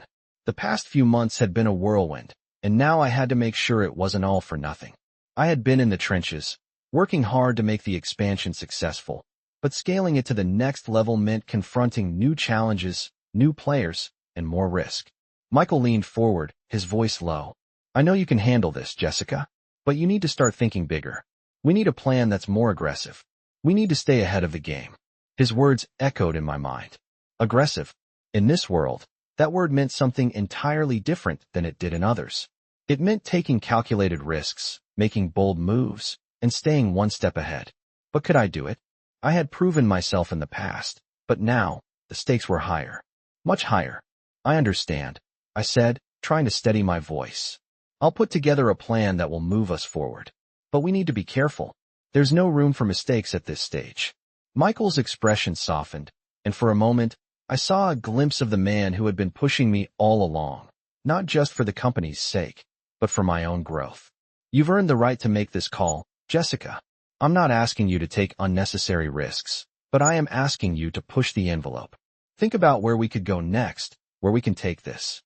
The past few months had been a whirlwind, and now I had to make sure it wasn't all for nothing. I had been in the trenches, working hard to make the expansion successful, but scaling it to the next level meant confronting new challenges, new players, and more risk. Michael leaned forward, his voice low. I know you can handle this, Jessica, but you need to start thinking bigger. We need a plan that's more aggressive. We need to stay ahead of the game. His words echoed in my mind. Aggressive. In this world, that word meant something entirely different than it did in others. It meant taking calculated risks, making bold moves, and staying one step ahead. But could I do it? I had proven myself in the past, but now, the stakes were higher. Much higher. I understand, I said, trying to steady my voice. I'll put together a plan that will move us forward. But we need to be careful. There's no room for mistakes at this stage. Michael's expression softened, and for a moment, I saw a glimpse of the man who had been pushing me all along, not just for the company's sake, but for my own growth. You've earned the right to make this call, Jessica. I'm not asking you to take unnecessary risks, but I am asking you to push the envelope. Think about where we could go next, where we can take this.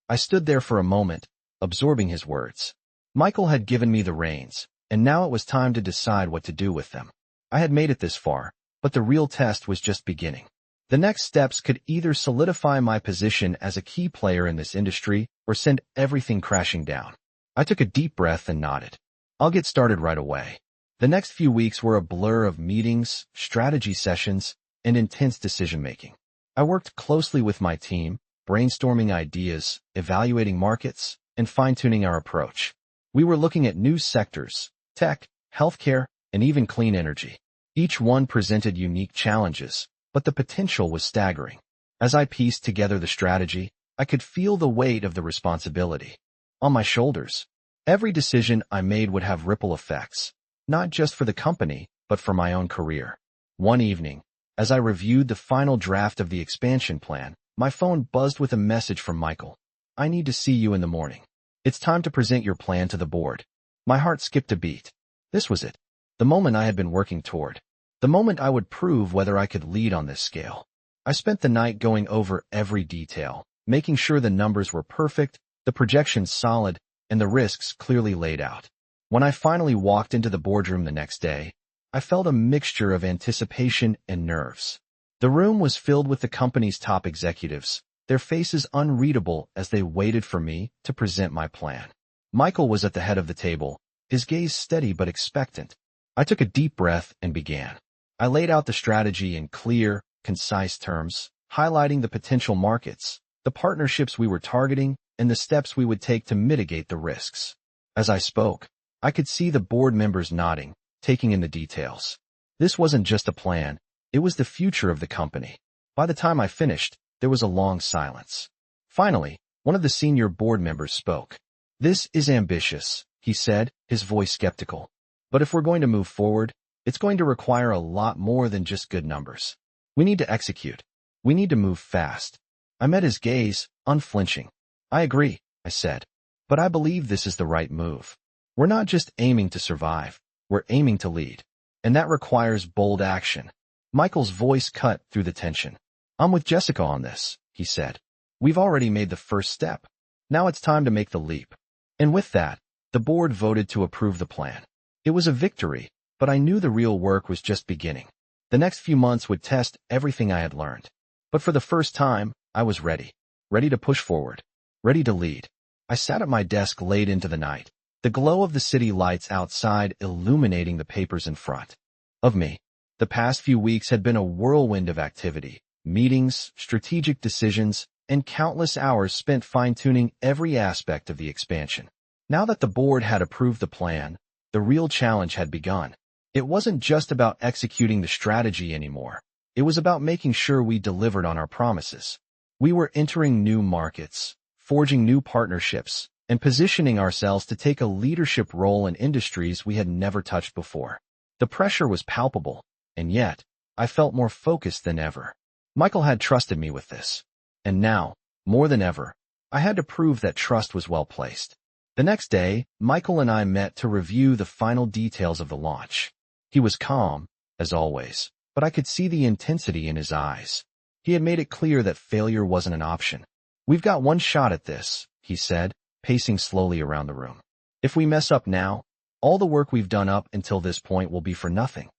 I stood there for a moment, absorbing his words. Michael had given me the reins, and now it was time to decide what to do with them. I had made it this far, but the real test was just beginning. The next steps could either solidify my position as a key player in this industry or send everything crashing down. I took a deep breath and nodded. I'll get started right away. The next few weeks were a blur of meetings, strategy sessions, and intense decision-making. I worked closely with my team, brainstorming ideas, evaluating markets, and fine-tuning our approach. We were looking at new sectors, tech, healthcare, and even clean energy. Each one presented unique challenges, but the potential was staggering. As I pieced together the strategy, I could feel the weight of the responsibility on my shoulders. Every decision I made would have ripple effects, not just for the company, but for my own career. One evening, as I reviewed the final draft of the expansion plan, my phone buzzed with a message from Michael. I need to see you in the morning. It's time to present your plan to the board. My heart skipped a beat. This was it. The moment I had been working toward. The moment I would prove whether I could lead on this scale. I spent the night going over every detail, making sure the numbers were perfect, the projections solid, and the risks clearly laid out. When I finally walked into the boardroom the next day, I felt a mixture of anticipation and nerves. The room was filled with the company's top executives, their faces unreadable as they waited for me to present my plan. Michael was at the head of the table, his gaze steady but expectant. I took a deep breath and began. I laid out the strategy in clear, concise terms, highlighting the potential markets, the partnerships we were targeting, and the steps we would take to mitigate the risks. As I spoke, I could see the board members nodding, taking in the details. This wasn't just a plan, it was the future of the company. By the time I finished, there was a long silence. Finally, one of the senior board members spoke. "This is ambitious," he said, his voice skeptical. "But if we're going to move forward, it's going to require a lot more than just good numbers. We need to execute. We need to move fast." I met his gaze, unflinching. "I agree," I said. "But I believe this is the right move. We're not just aiming to survive, we're aiming to lead. And that requires bold action." Michael's voice cut through the tension. "I'm with Jessica on this," he said. "We've already made the first step. Now it's time to make the leap." And with that, the board voted to approve the plan. It was a victory, but I knew the real work was just beginning. The next few months would test everything I had learned. But for the first time, I was ready. Ready to push forward. Ready to lead. I sat at my desk late into the night, the glow of the city lights outside illuminating the papers in front of me. The past few weeks had been a whirlwind of activity, meetings, strategic decisions, and countless hours spent fine-tuning every aspect of the expansion. Now that the board had approved the plan, the real challenge had begun. It wasn't just about executing the strategy anymore. It was about making sure we delivered on our promises. We were entering new markets, forging new partnerships, and positioning ourselves to take a leadership role in industries we had never touched before. The pressure was palpable, and yet, I felt more focused than ever. Michael had trusted me with this. And now, more than ever, I had to prove that trust was well placed. The next day, Michael and I met to review the final details of the launch. He was calm, as always, but I could see the intensity in his eyes. He had made it clear that failure wasn't an option. "We've got one shot at this," he said, pacing slowly around the room. "If we mess up now, all the work we've done up until this point will be for nothing."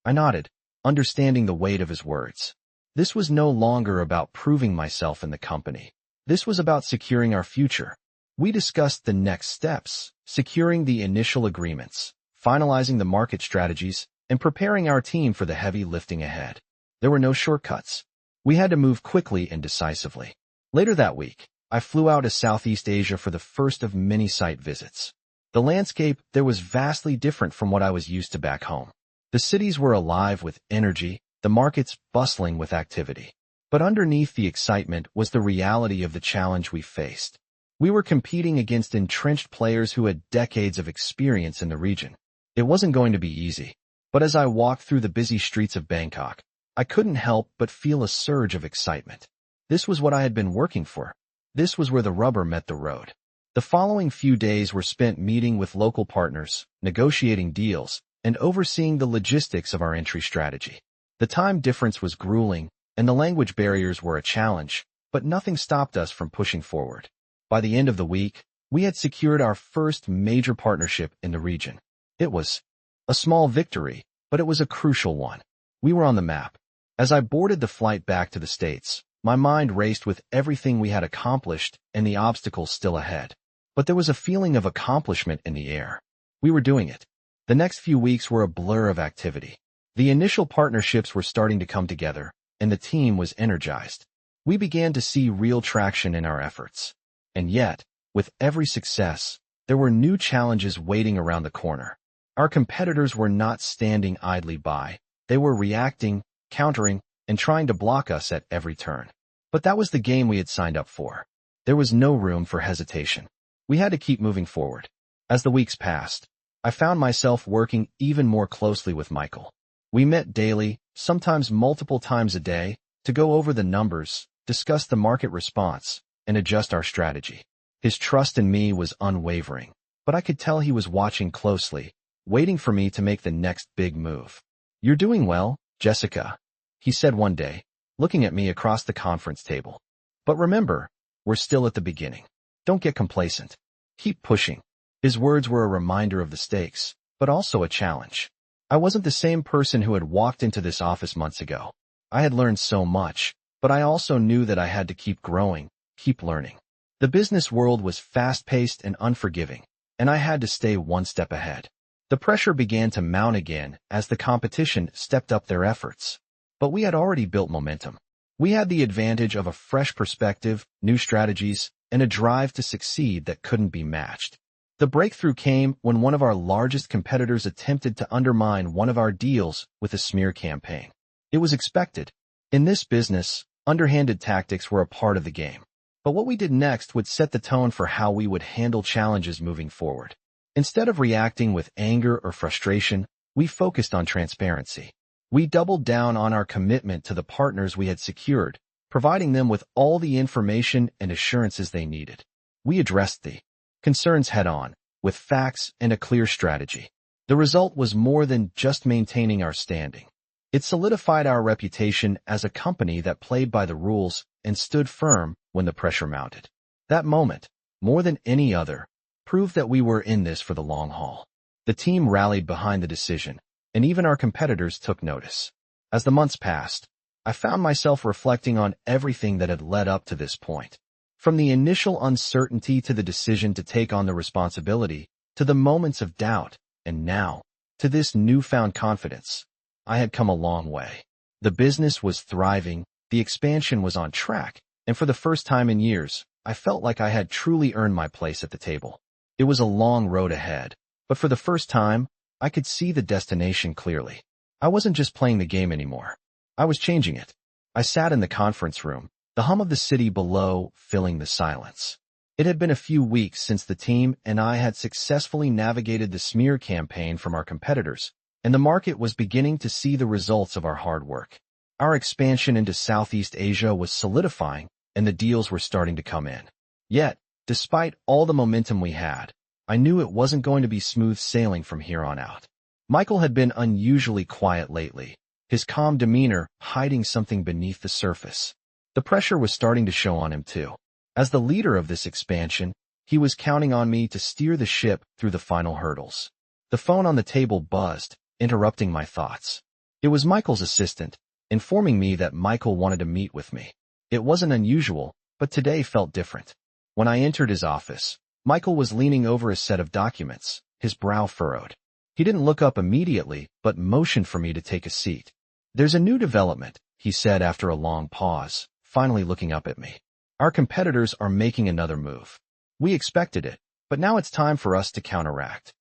I nodded, understanding the weight of his words. This was no longer about proving myself in the company. This was about securing our future. We discussed the next steps, securing the initial agreements, finalizing the market strategies, and preparing our team for the heavy lifting ahead. There were no shortcuts. We had to move quickly and decisively. Later that week, I flew out to Southeast Asia for the first of many site visits. The landscape there was vastly different from what I was used to back home. The cities were alive with energy, the markets bustling with activity. But underneath the excitement was the reality of the challenge we faced. We were competing against entrenched players who had decades of experience in the region. It wasn't going to be easy. But as I walked through the busy streets of Bangkok, I couldn't help but feel a surge of excitement. This was what I had been working for. This was where the rubber met the road. The following few days were spent meeting with local partners, negotiating deals, and overseeing the logistics of our entry strategy. The time difference was grueling, and the language barriers were a challenge, but nothing stopped us from pushing forward. By the end of the week, we had secured our first major partnership in the region. It was a small victory, but it was a crucial one. We were on the map. As I boarded the flight back to the States, my mind raced with everything we had accomplished and the obstacles still ahead. But there was a feeling of accomplishment in the air. We were doing it. The next few weeks were a blur of activity. The initial partnerships were starting to come together, and the team was energized. We began to see real traction in our efforts. And yet, with every success, there were new challenges waiting around the corner. Our competitors were not standing idly by. They were reacting, countering, and trying to block us at every turn. But that was the game we had signed up for. There was no room for hesitation. We had to keep moving forward. As the weeks passed, I found myself working even more closely with Michael. We met daily, sometimes multiple times a day, to go over the numbers, discuss the market response, and adjust our strategy. His trust in me was unwavering, but I could tell he was watching closely, waiting for me to make the next big move. "You're doing well, Jessica," he said one day, looking at me across the conference table. "But remember, we're still at the beginning. Don't get complacent. Keep pushing." His words were a reminder of the stakes, but also a challenge. I wasn't the same person who had walked into this office months ago. I had learned so much, but I also knew that I had to keep growing, keep learning. The business world was fast-paced and unforgiving, and I had to stay one step ahead. The pressure began to mount again as the competition stepped up their efforts. But we had already built momentum. We had the advantage of a fresh perspective, new strategies, and a drive to succeed that couldn't be matched. The breakthrough came when one of our largest competitors attempted to undermine one of our deals with a smear campaign. It was expected. In this business, underhanded tactics were a part of the game. But what we did next would set the tone for how we would handle challenges moving forward. Instead of reacting with anger or frustration, we focused on transparency. We doubled down on our commitment to the partners we had secured, providing them with all the information and assurances they needed. We addressed the concerns head-on, with facts and a clear strategy. The result was more than just maintaining our standing. It solidified our reputation as a company that played by the rules and stood firm when the pressure mounted. That moment, more than any other, proved that we were in this for the long haul. The team rallied behind the decision, and even our competitors took notice. As the months passed, I found myself reflecting on everything that had led up to this point. From the initial uncertainty to the decision to take on the responsibility, to the moments of doubt, and now, to this newfound confidence. I had come a long way. The business was thriving, the expansion was on track, and for the first time in years, I felt like I had truly earned my place at the table. It was a long road ahead, but for the first time, I could see the destination clearly. I wasn't just playing the game anymore. I was changing it. I sat in the conference room, the hum of the city below filling the silence. It had been a few weeks since the team and I had successfully navigated the smear campaign from our competitors, and the market was beginning to see the results of our hard work. Our expansion into Southeast Asia was solidifying, and the deals were starting to come in. Yet, despite all the momentum we had, I knew it wasn't going to be smooth sailing from here on out. Michael had been unusually quiet lately, his calm demeanor hiding something beneath the surface. The pressure was starting to show on him too. As the leader of this expansion, he was counting on me to steer the ship through the final hurdles. The phone on the table buzzed, interrupting my thoughts. It was Michael's assistant, informing me that Michael wanted to meet with me. It wasn't unusual, but today felt different. When I entered his office, Michael was leaning over a set of documents, his brow furrowed. He didn't look up immediately, but motioned for me to take a seat. "There's a new development," he said after a long pause, finally looking up at me. "Our competitors are making another move. We expected it, but now it's time for us to counteract."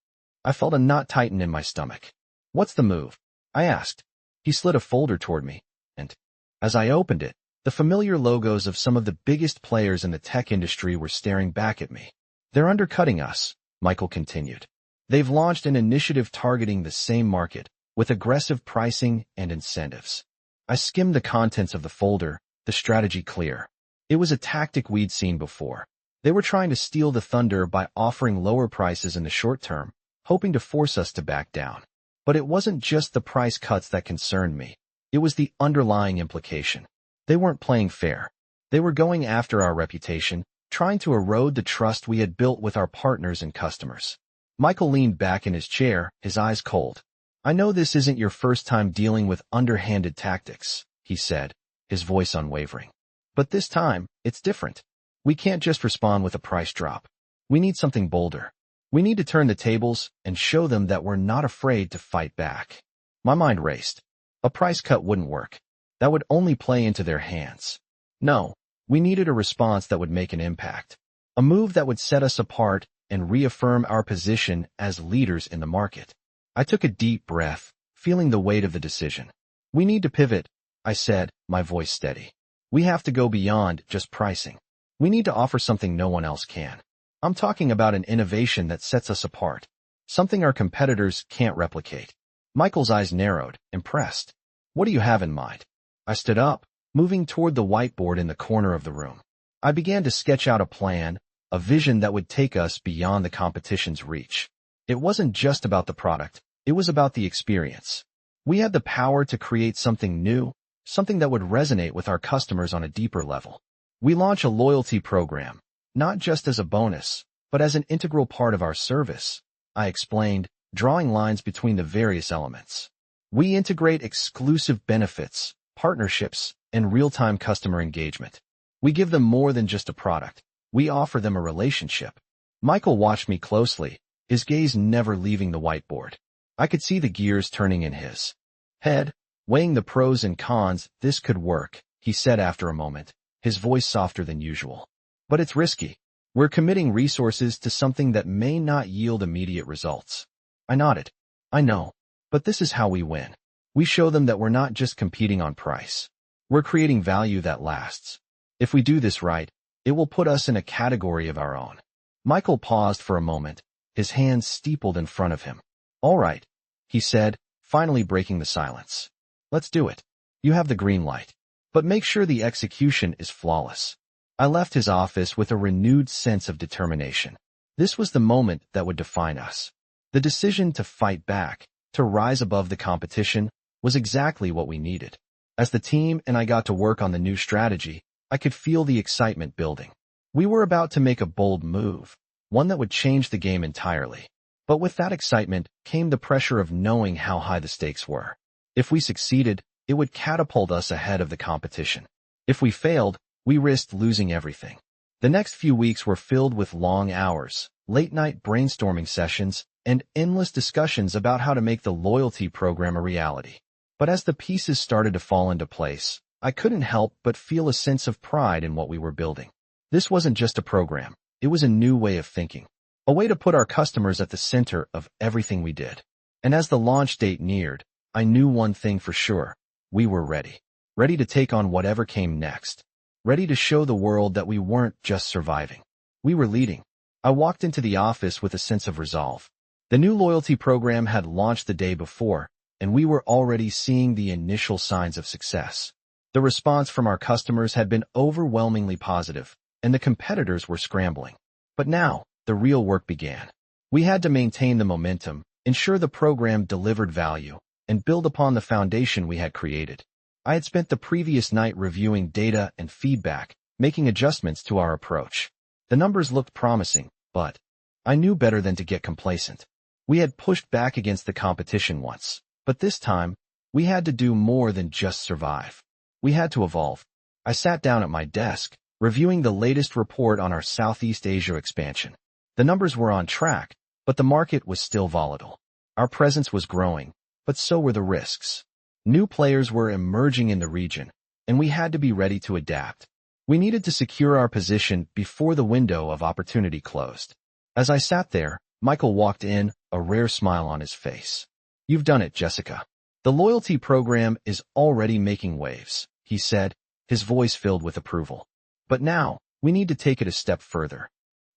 I felt a knot tighten in my stomach. "What's the move?" I asked. He slid a folder toward me, and as I opened it, the familiar logos of some of the biggest players in the tech industry were staring back at me. "They're undercutting us," Michael continued. "They've launched an initiative targeting the same market, with aggressive pricing and incentives." I skimmed the contents of the folder, the strategy clear. It was a tactic we'd seen before. They were trying to steal the thunder by offering lower prices in the short term, hoping to force us to back down. But it wasn't just the price cuts that concerned me. It was the underlying implication. They weren't playing fair. They were going after our reputation, trying to erode the trust we had built with our partners and customers. Michael leaned back in his chair, his eyes cold. "I know this isn't your first time dealing with underhanded tactics," he said, his voice unwavering. "But this time, it's different. We can't just respond with a price drop. We need something bolder. We need to turn the tables and show them that we're not afraid to fight back." My mind raced. A price cut wouldn't work. That would only play into their hands. No, we needed a response that would make an impact. A move that would set us apart and reaffirm our position as leaders in the market. I took a deep breath, feeling the weight of the decision. "We need to pivot," I said, my voice steady. "We have to go beyond just pricing. We need to offer something no one else can. I'm talking about an innovation that sets us apart, something our competitors can't replicate. Michael's eyes narrowed, impressed. What do you have in mind? I stood up, moving toward the whiteboard in the corner of the room. I began to sketch out a plan, a vision that would take us beyond the competition's reach. It wasn't just about the product, it was about the experience. We had the power to create something new, something that would resonate with our customers on a deeper level. We launch a loyalty program, not just as a bonus, but as an integral part of our service, I explained, drawing lines between the various elements. We integrate exclusive benefits, partnerships, and real-time customer engagement. We give them more than just a product. We offer them a relationship. Michael watched me closely, his gaze never leaving the whiteboard. I could see the gears turning in his head, weighing the pros and cons. This could work, he said after a moment, his voice softer than usual. But it's risky. We're committing resources to something that may not yield immediate results. I nodded. I know. But this is how we win. We show them that we're not just competing on price. We're creating value that lasts. If we do this right, it will put us in a category of our own. Michael paused for a moment, his hands steepled in front of him. All right, he said, finally breaking the silence. Let's do it. You have the green light. But make sure the execution is flawless. I left his office with a renewed sense of determination. This was the moment that would define us. The decision to fight back, to rise above the competition, was exactly what we needed. As the team and I got to work on the new strategy, I could feel the excitement building. We were about to make a bold move, one that would change the game entirely. But with that excitement came the pressure of knowing how high the stakes were. If we succeeded, it would catapult us ahead of the competition. If we failed, we risked losing everything. The next few weeks were filled with long hours, late-night brainstorming sessions, and endless discussions about how to make the loyalty program a reality. But as the pieces started to fall into place, I couldn't help but feel a sense of pride in what we were building. This wasn't just a program, it was a new way of thinking. A way to put our customers at the center of everything we did. And as the launch date neared, I knew one thing for sure. We were ready. Ready to take on whatever came next. Ready to show the world that we weren't just surviving. We were leading. I walked into the office with a sense of resolve. The new loyalty program had launched the day before, and we were already seeing the initial signs of success. The response from our customers had been overwhelmingly positive, and the competitors were scrambling. But now, the real work began. We had to maintain the momentum, ensure the program delivered value, and build upon the foundation we had created. I had spent the previous night reviewing data and feedback, making adjustments to our approach. The numbers looked promising, but I knew better than to get complacent. We had pushed back against the competition once, but this time, we had to do more than just survive. We had to evolve. I sat down at my desk, reviewing the latest report on our Southeast Asia expansion. The numbers were on track, but the market was still volatile. Our presence was growing, but so were the risks. New players were emerging in the region, and we had to be ready to adapt. We needed to secure our position before the window of opportunity closed. As I sat there, Michael walked in, a rare smile on his face. "You've done it, Jessica. The loyalty program is already making waves," he said, his voice filled with approval. "But now, we need to take it a step further."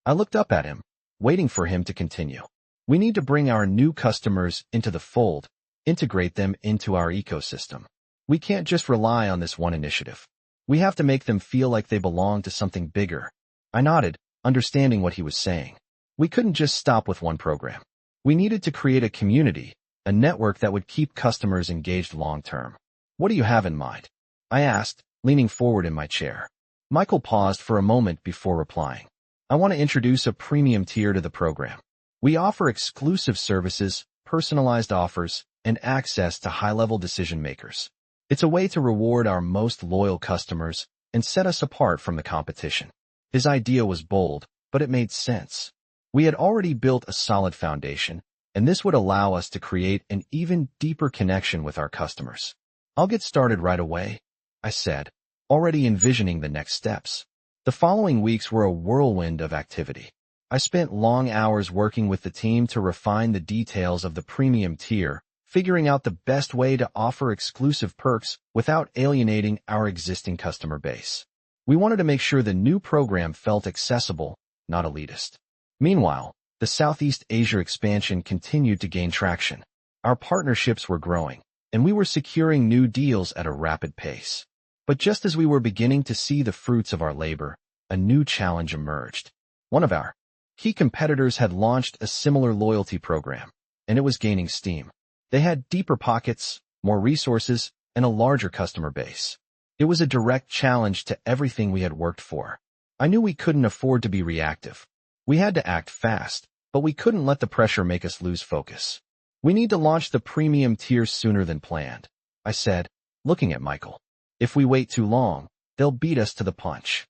I looked up at him, waiting for him to continue. "We need to bring our new customers into the fold, integrate them into our ecosystem. We can't just rely on this one initiative. We have to make them feel like they belong to something bigger." I nodded, understanding what he was saying. We couldn't just stop with one program. We needed to create a community, a network that would keep customers engaged long-term. "What do you have in mind?" I asked, leaning forward in my chair. Michael paused for a moment before replying. "I want to introduce a premium tier to the program. We offer exclusive services, personalized offers, and access to high-level decision-makers. It's a way to reward our most loyal customers and set us apart from the competition." His idea was bold, but it made sense. We had already built a solid foundation, and this would allow us to create an even deeper connection with our customers. "I'll get started right away," I said, already envisioning the next steps. The following weeks were a whirlwind of activity. I spent long hours working with the team to refine the details of the premium tier, figuring out the best way to offer exclusive perks without alienating our existing customer base. We wanted to make sure the new program felt accessible, not elitist. Meanwhile, the Southeast Asia expansion continued to gain traction. Our partnerships were growing, and we were securing new deals at a rapid pace. But just as we were beginning to see the fruits of our labor, a new challenge emerged. One of our key competitors had launched a similar loyalty program, and it was gaining steam. They had deeper pockets, more resources, and a larger customer base. It was a direct challenge to everything we had worked for. I knew we couldn't afford to be reactive. We had to act fast, but we couldn't let the pressure make us lose focus. We need to launch the premium tier sooner than planned, I said, looking at Michael. If we wait too long, they'll beat us to the punch.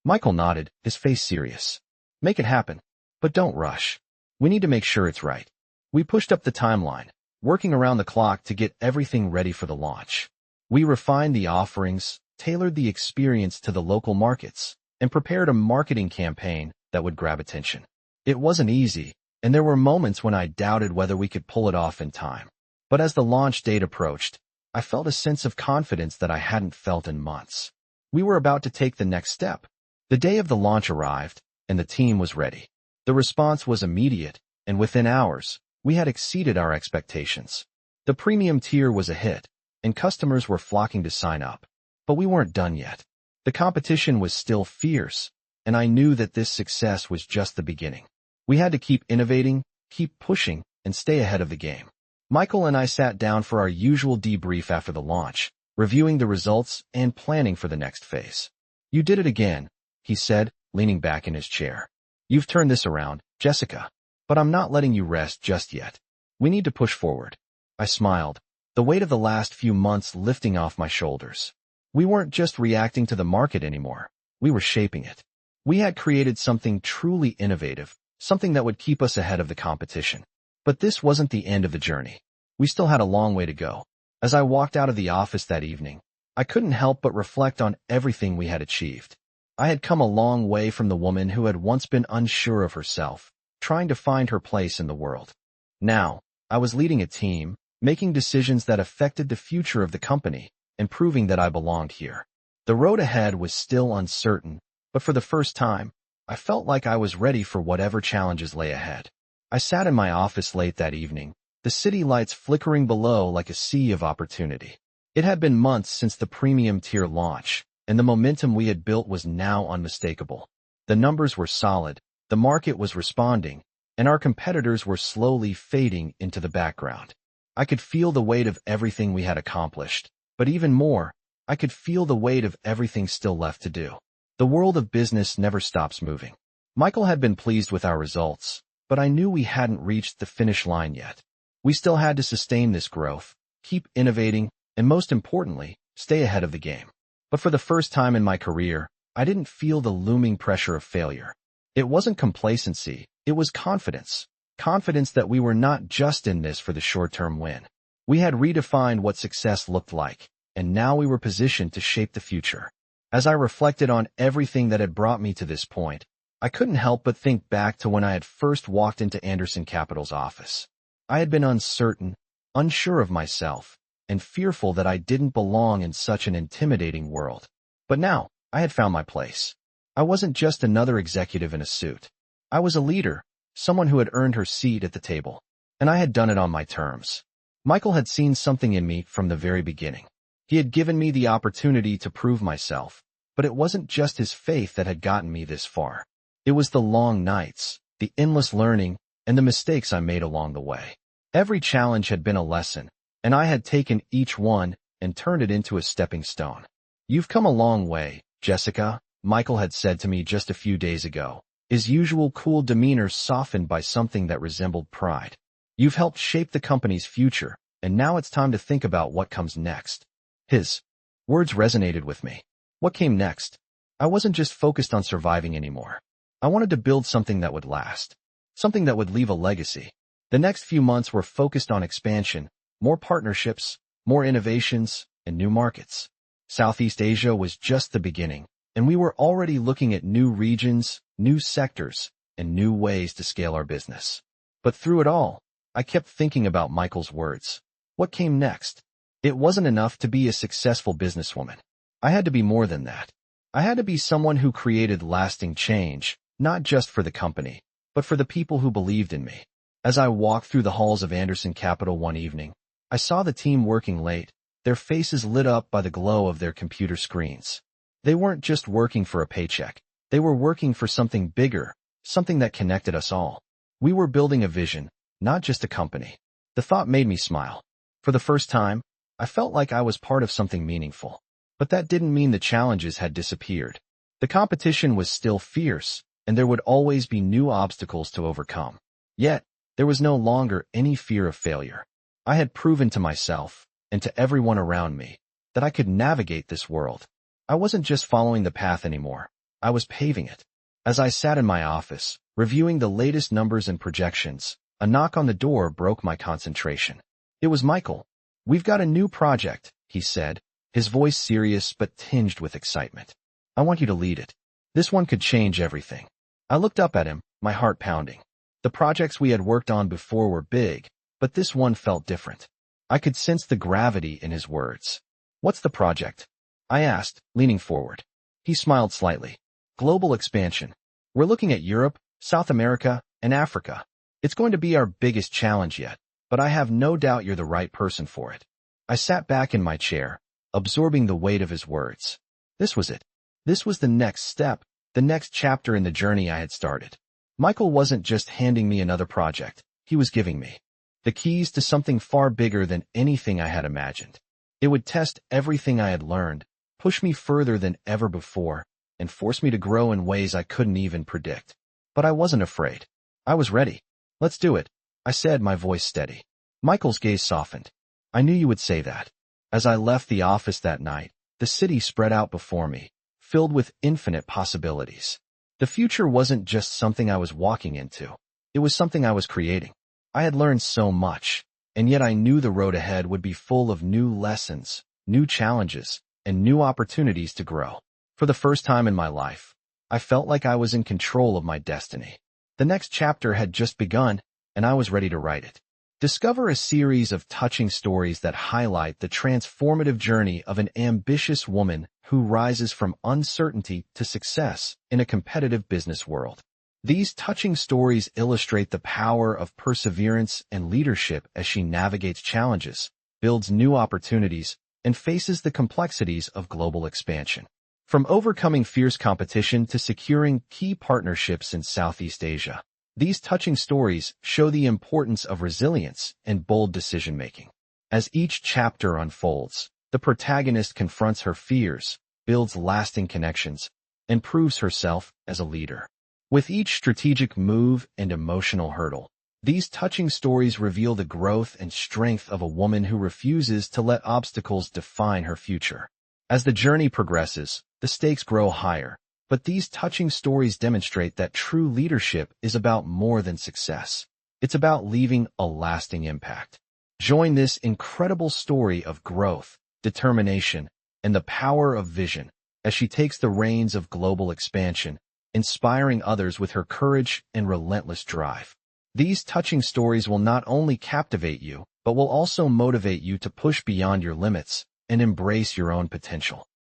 Michael nodded, his face serious. Make it happen, but don't rush. We need to make sure it's right. We pushed up the timeline, working around the clock to get everything ready for the launch. We refined the offerings, tailored the experience to the local markets, and prepared a marketing campaign that would grab attention. It wasn't easy, and there were moments when I doubted whether we could pull it off in time. But as the launch date approached, I felt a sense of confidence that I hadn't felt in months. We were about to take the next step. The day of the launch arrived, and the team was ready. The response was immediate, and within hours, we had exceeded our expectations. The premium tier was a hit, and customers were flocking to sign up. But we weren't done yet. The competition was still fierce, and I knew that this success was just the beginning. We had to keep innovating, keep pushing, and stay ahead of the game. Michael and I sat down for our usual debrief after the launch, reviewing the results and planning for the next phase. You did it again, he said, leaning back in his chair. You've turned this around, Jessica. But I'm not letting you rest just yet. We need to push forward. I smiled, the weight of the last few months lifting off my shoulders. We weren't just reacting to the market anymore. We were shaping it. We had created something truly innovative, something that would keep us ahead of the competition. But this wasn't the end of the journey. We still had a long way to go. As I walked out of the office that evening, I couldn't help but reflect on everything we had achieved. I had come a long way from the woman who had once been unsure of herself, trying to find her place in the world. Now, I was leading a team, making decisions that affected the future of the company, and proving that I belonged here. The road ahead was still uncertain, but for the first time, I felt like I was ready for whatever challenges lay ahead. I sat in my office late that evening, the city lights flickering below like a sea of opportunity. It had been months since the premium tier launch, and the momentum we had built was now unmistakable. The numbers were solid, the market was responding, and our competitors were slowly fading into the background. I could feel the weight of everything we had accomplished, but even more, I could feel the weight of everything still left to do. The world of business never stops moving. Michael had been pleased with our results, but I knew we hadn't reached the finish line yet. We still had to sustain this growth, keep innovating, and most importantly, stay ahead of the game. But for the first time in my career, I didn't feel the looming pressure of failure. It wasn't complacency, it was confidence. Confidence that we were not just in this for the short-term win. We had redefined what success looked like, and now we were positioned to shape the future. As I reflected on everything that had brought me to this point, I couldn't help but think back to when I had first walked into Anderson Capital's office. I had been uncertain, unsure of myself, and fearful that I didn't belong in such an intimidating world. But now, I had found my place. I wasn't just another executive in a suit. I was a leader, someone who had earned her seat at the table, and I had done it on my terms. Michael had seen something in me from the very beginning. He had given me the opportunity to prove myself, but it wasn't just his faith that had gotten me this far. It was the long nights, the endless learning, and the mistakes I made along the way. Every challenge had been a lesson, and I had taken each one and turned it into a stepping stone. You've come a long way, Jessica, Michael had said to me just a few days ago, his usual cool demeanor softened by something that resembled pride. You've helped shape the company's future, and now it's time to think about what comes next. His words resonated with me. What came next? I wasn't just focused on surviving anymore. I wanted to build something that would last, something that would leave a legacy. The next few months were focused on expansion, more partnerships, more innovations, and new markets. Southeast Asia was just the beginning, and we were already looking at new regions, new sectors, and new ways to scale our business. But through it all, I kept thinking about Michael's words. What came next? It wasn't enough to be a successful businesswoman. I had to be more than that. I had to be someone who created lasting change, not just for the company, but for the people who believed in me. As I walked through the halls of Anderson Capital one evening, I saw the team working late, their faces lit up by the glow of their computer screens. They weren't just working for a paycheck. They were working for something bigger, something that connected us all. We were building a vision, not just a company. The thought made me smile. For the first time, I felt like I was part of something meaningful. But that didn't mean the challenges had disappeared. The competition was still fierce, and there would always be new obstacles to overcome. Yet, there was no longer any fear of failure. I had proven to myself, and to everyone around me, that I could navigate this world. I wasn't just following the path anymore. I was paving it. As I sat in my office, reviewing the latest numbers and projections, a knock on the door broke my concentration. It was Michael. "We've got a new project," he said, his voice serious but tinged with excitement. "I want you to lead it. This one could change everything." I looked up at him, my heart pounding. The projects we had worked on before were big, but this one felt different. I could sense the gravity in his words. "What's the project?" I asked, leaning forward. He smiled slightly. "Global expansion. We're looking at Europe, South America, and Africa. It's going to be our biggest challenge yet, but I have no doubt you're the right person for it." I sat back in my chair, absorbing the weight of his words. This was it. This was the next step, the next chapter in the journey I had started. Michael wasn't just handing me another project. He was giving me the keys to something far bigger than anything I had imagined. It would test everything I had learned, push me further than ever before, and force me to grow in ways I couldn't even predict. But I wasn't afraid. I was ready. "Let's do it," I said, my voice steady. Michael's gaze softened. "I knew you would say that." As I left the office that night, the city spread out before me, filled with infinite possibilities. The future wasn't just something I was walking into. It was something I was creating. I had learned so much, and yet I knew the road ahead would be full of new lessons, new challenges, and new opportunities to grow. For the first time in my life, I felt like I was in control of my destiny. The next chapter had just begun, and I was ready to write it. Discover a series of touching stories that highlight the transformative journey of an ambitious woman who rises from uncertainty to success in a competitive business world. These touching stories illustrate the power of perseverance and leadership as she navigates challenges, builds new opportunities, and faces the complexities of global expansion. From overcoming fierce competition to securing key partnerships in Southeast Asia, these touching stories show the importance of resilience and bold decision-making. As each chapter unfolds, the protagonist confronts her fears, builds lasting connections, and proves herself as a leader. With each strategic move and emotional hurdle, these touching stories reveal the growth and strength of a woman who refuses to let obstacles define her future. As the journey progresses, the stakes grow higher, but these touching stories demonstrate that true leadership is about more than success. It's about leaving a lasting impact. Join this incredible story of growth, determination, and the power of vision as she takes the reins of global expansion, inspiring others with her courage and relentless drive. These touching stories will not only captivate you, but will also motivate you to push beyond your limits and embrace your own potential.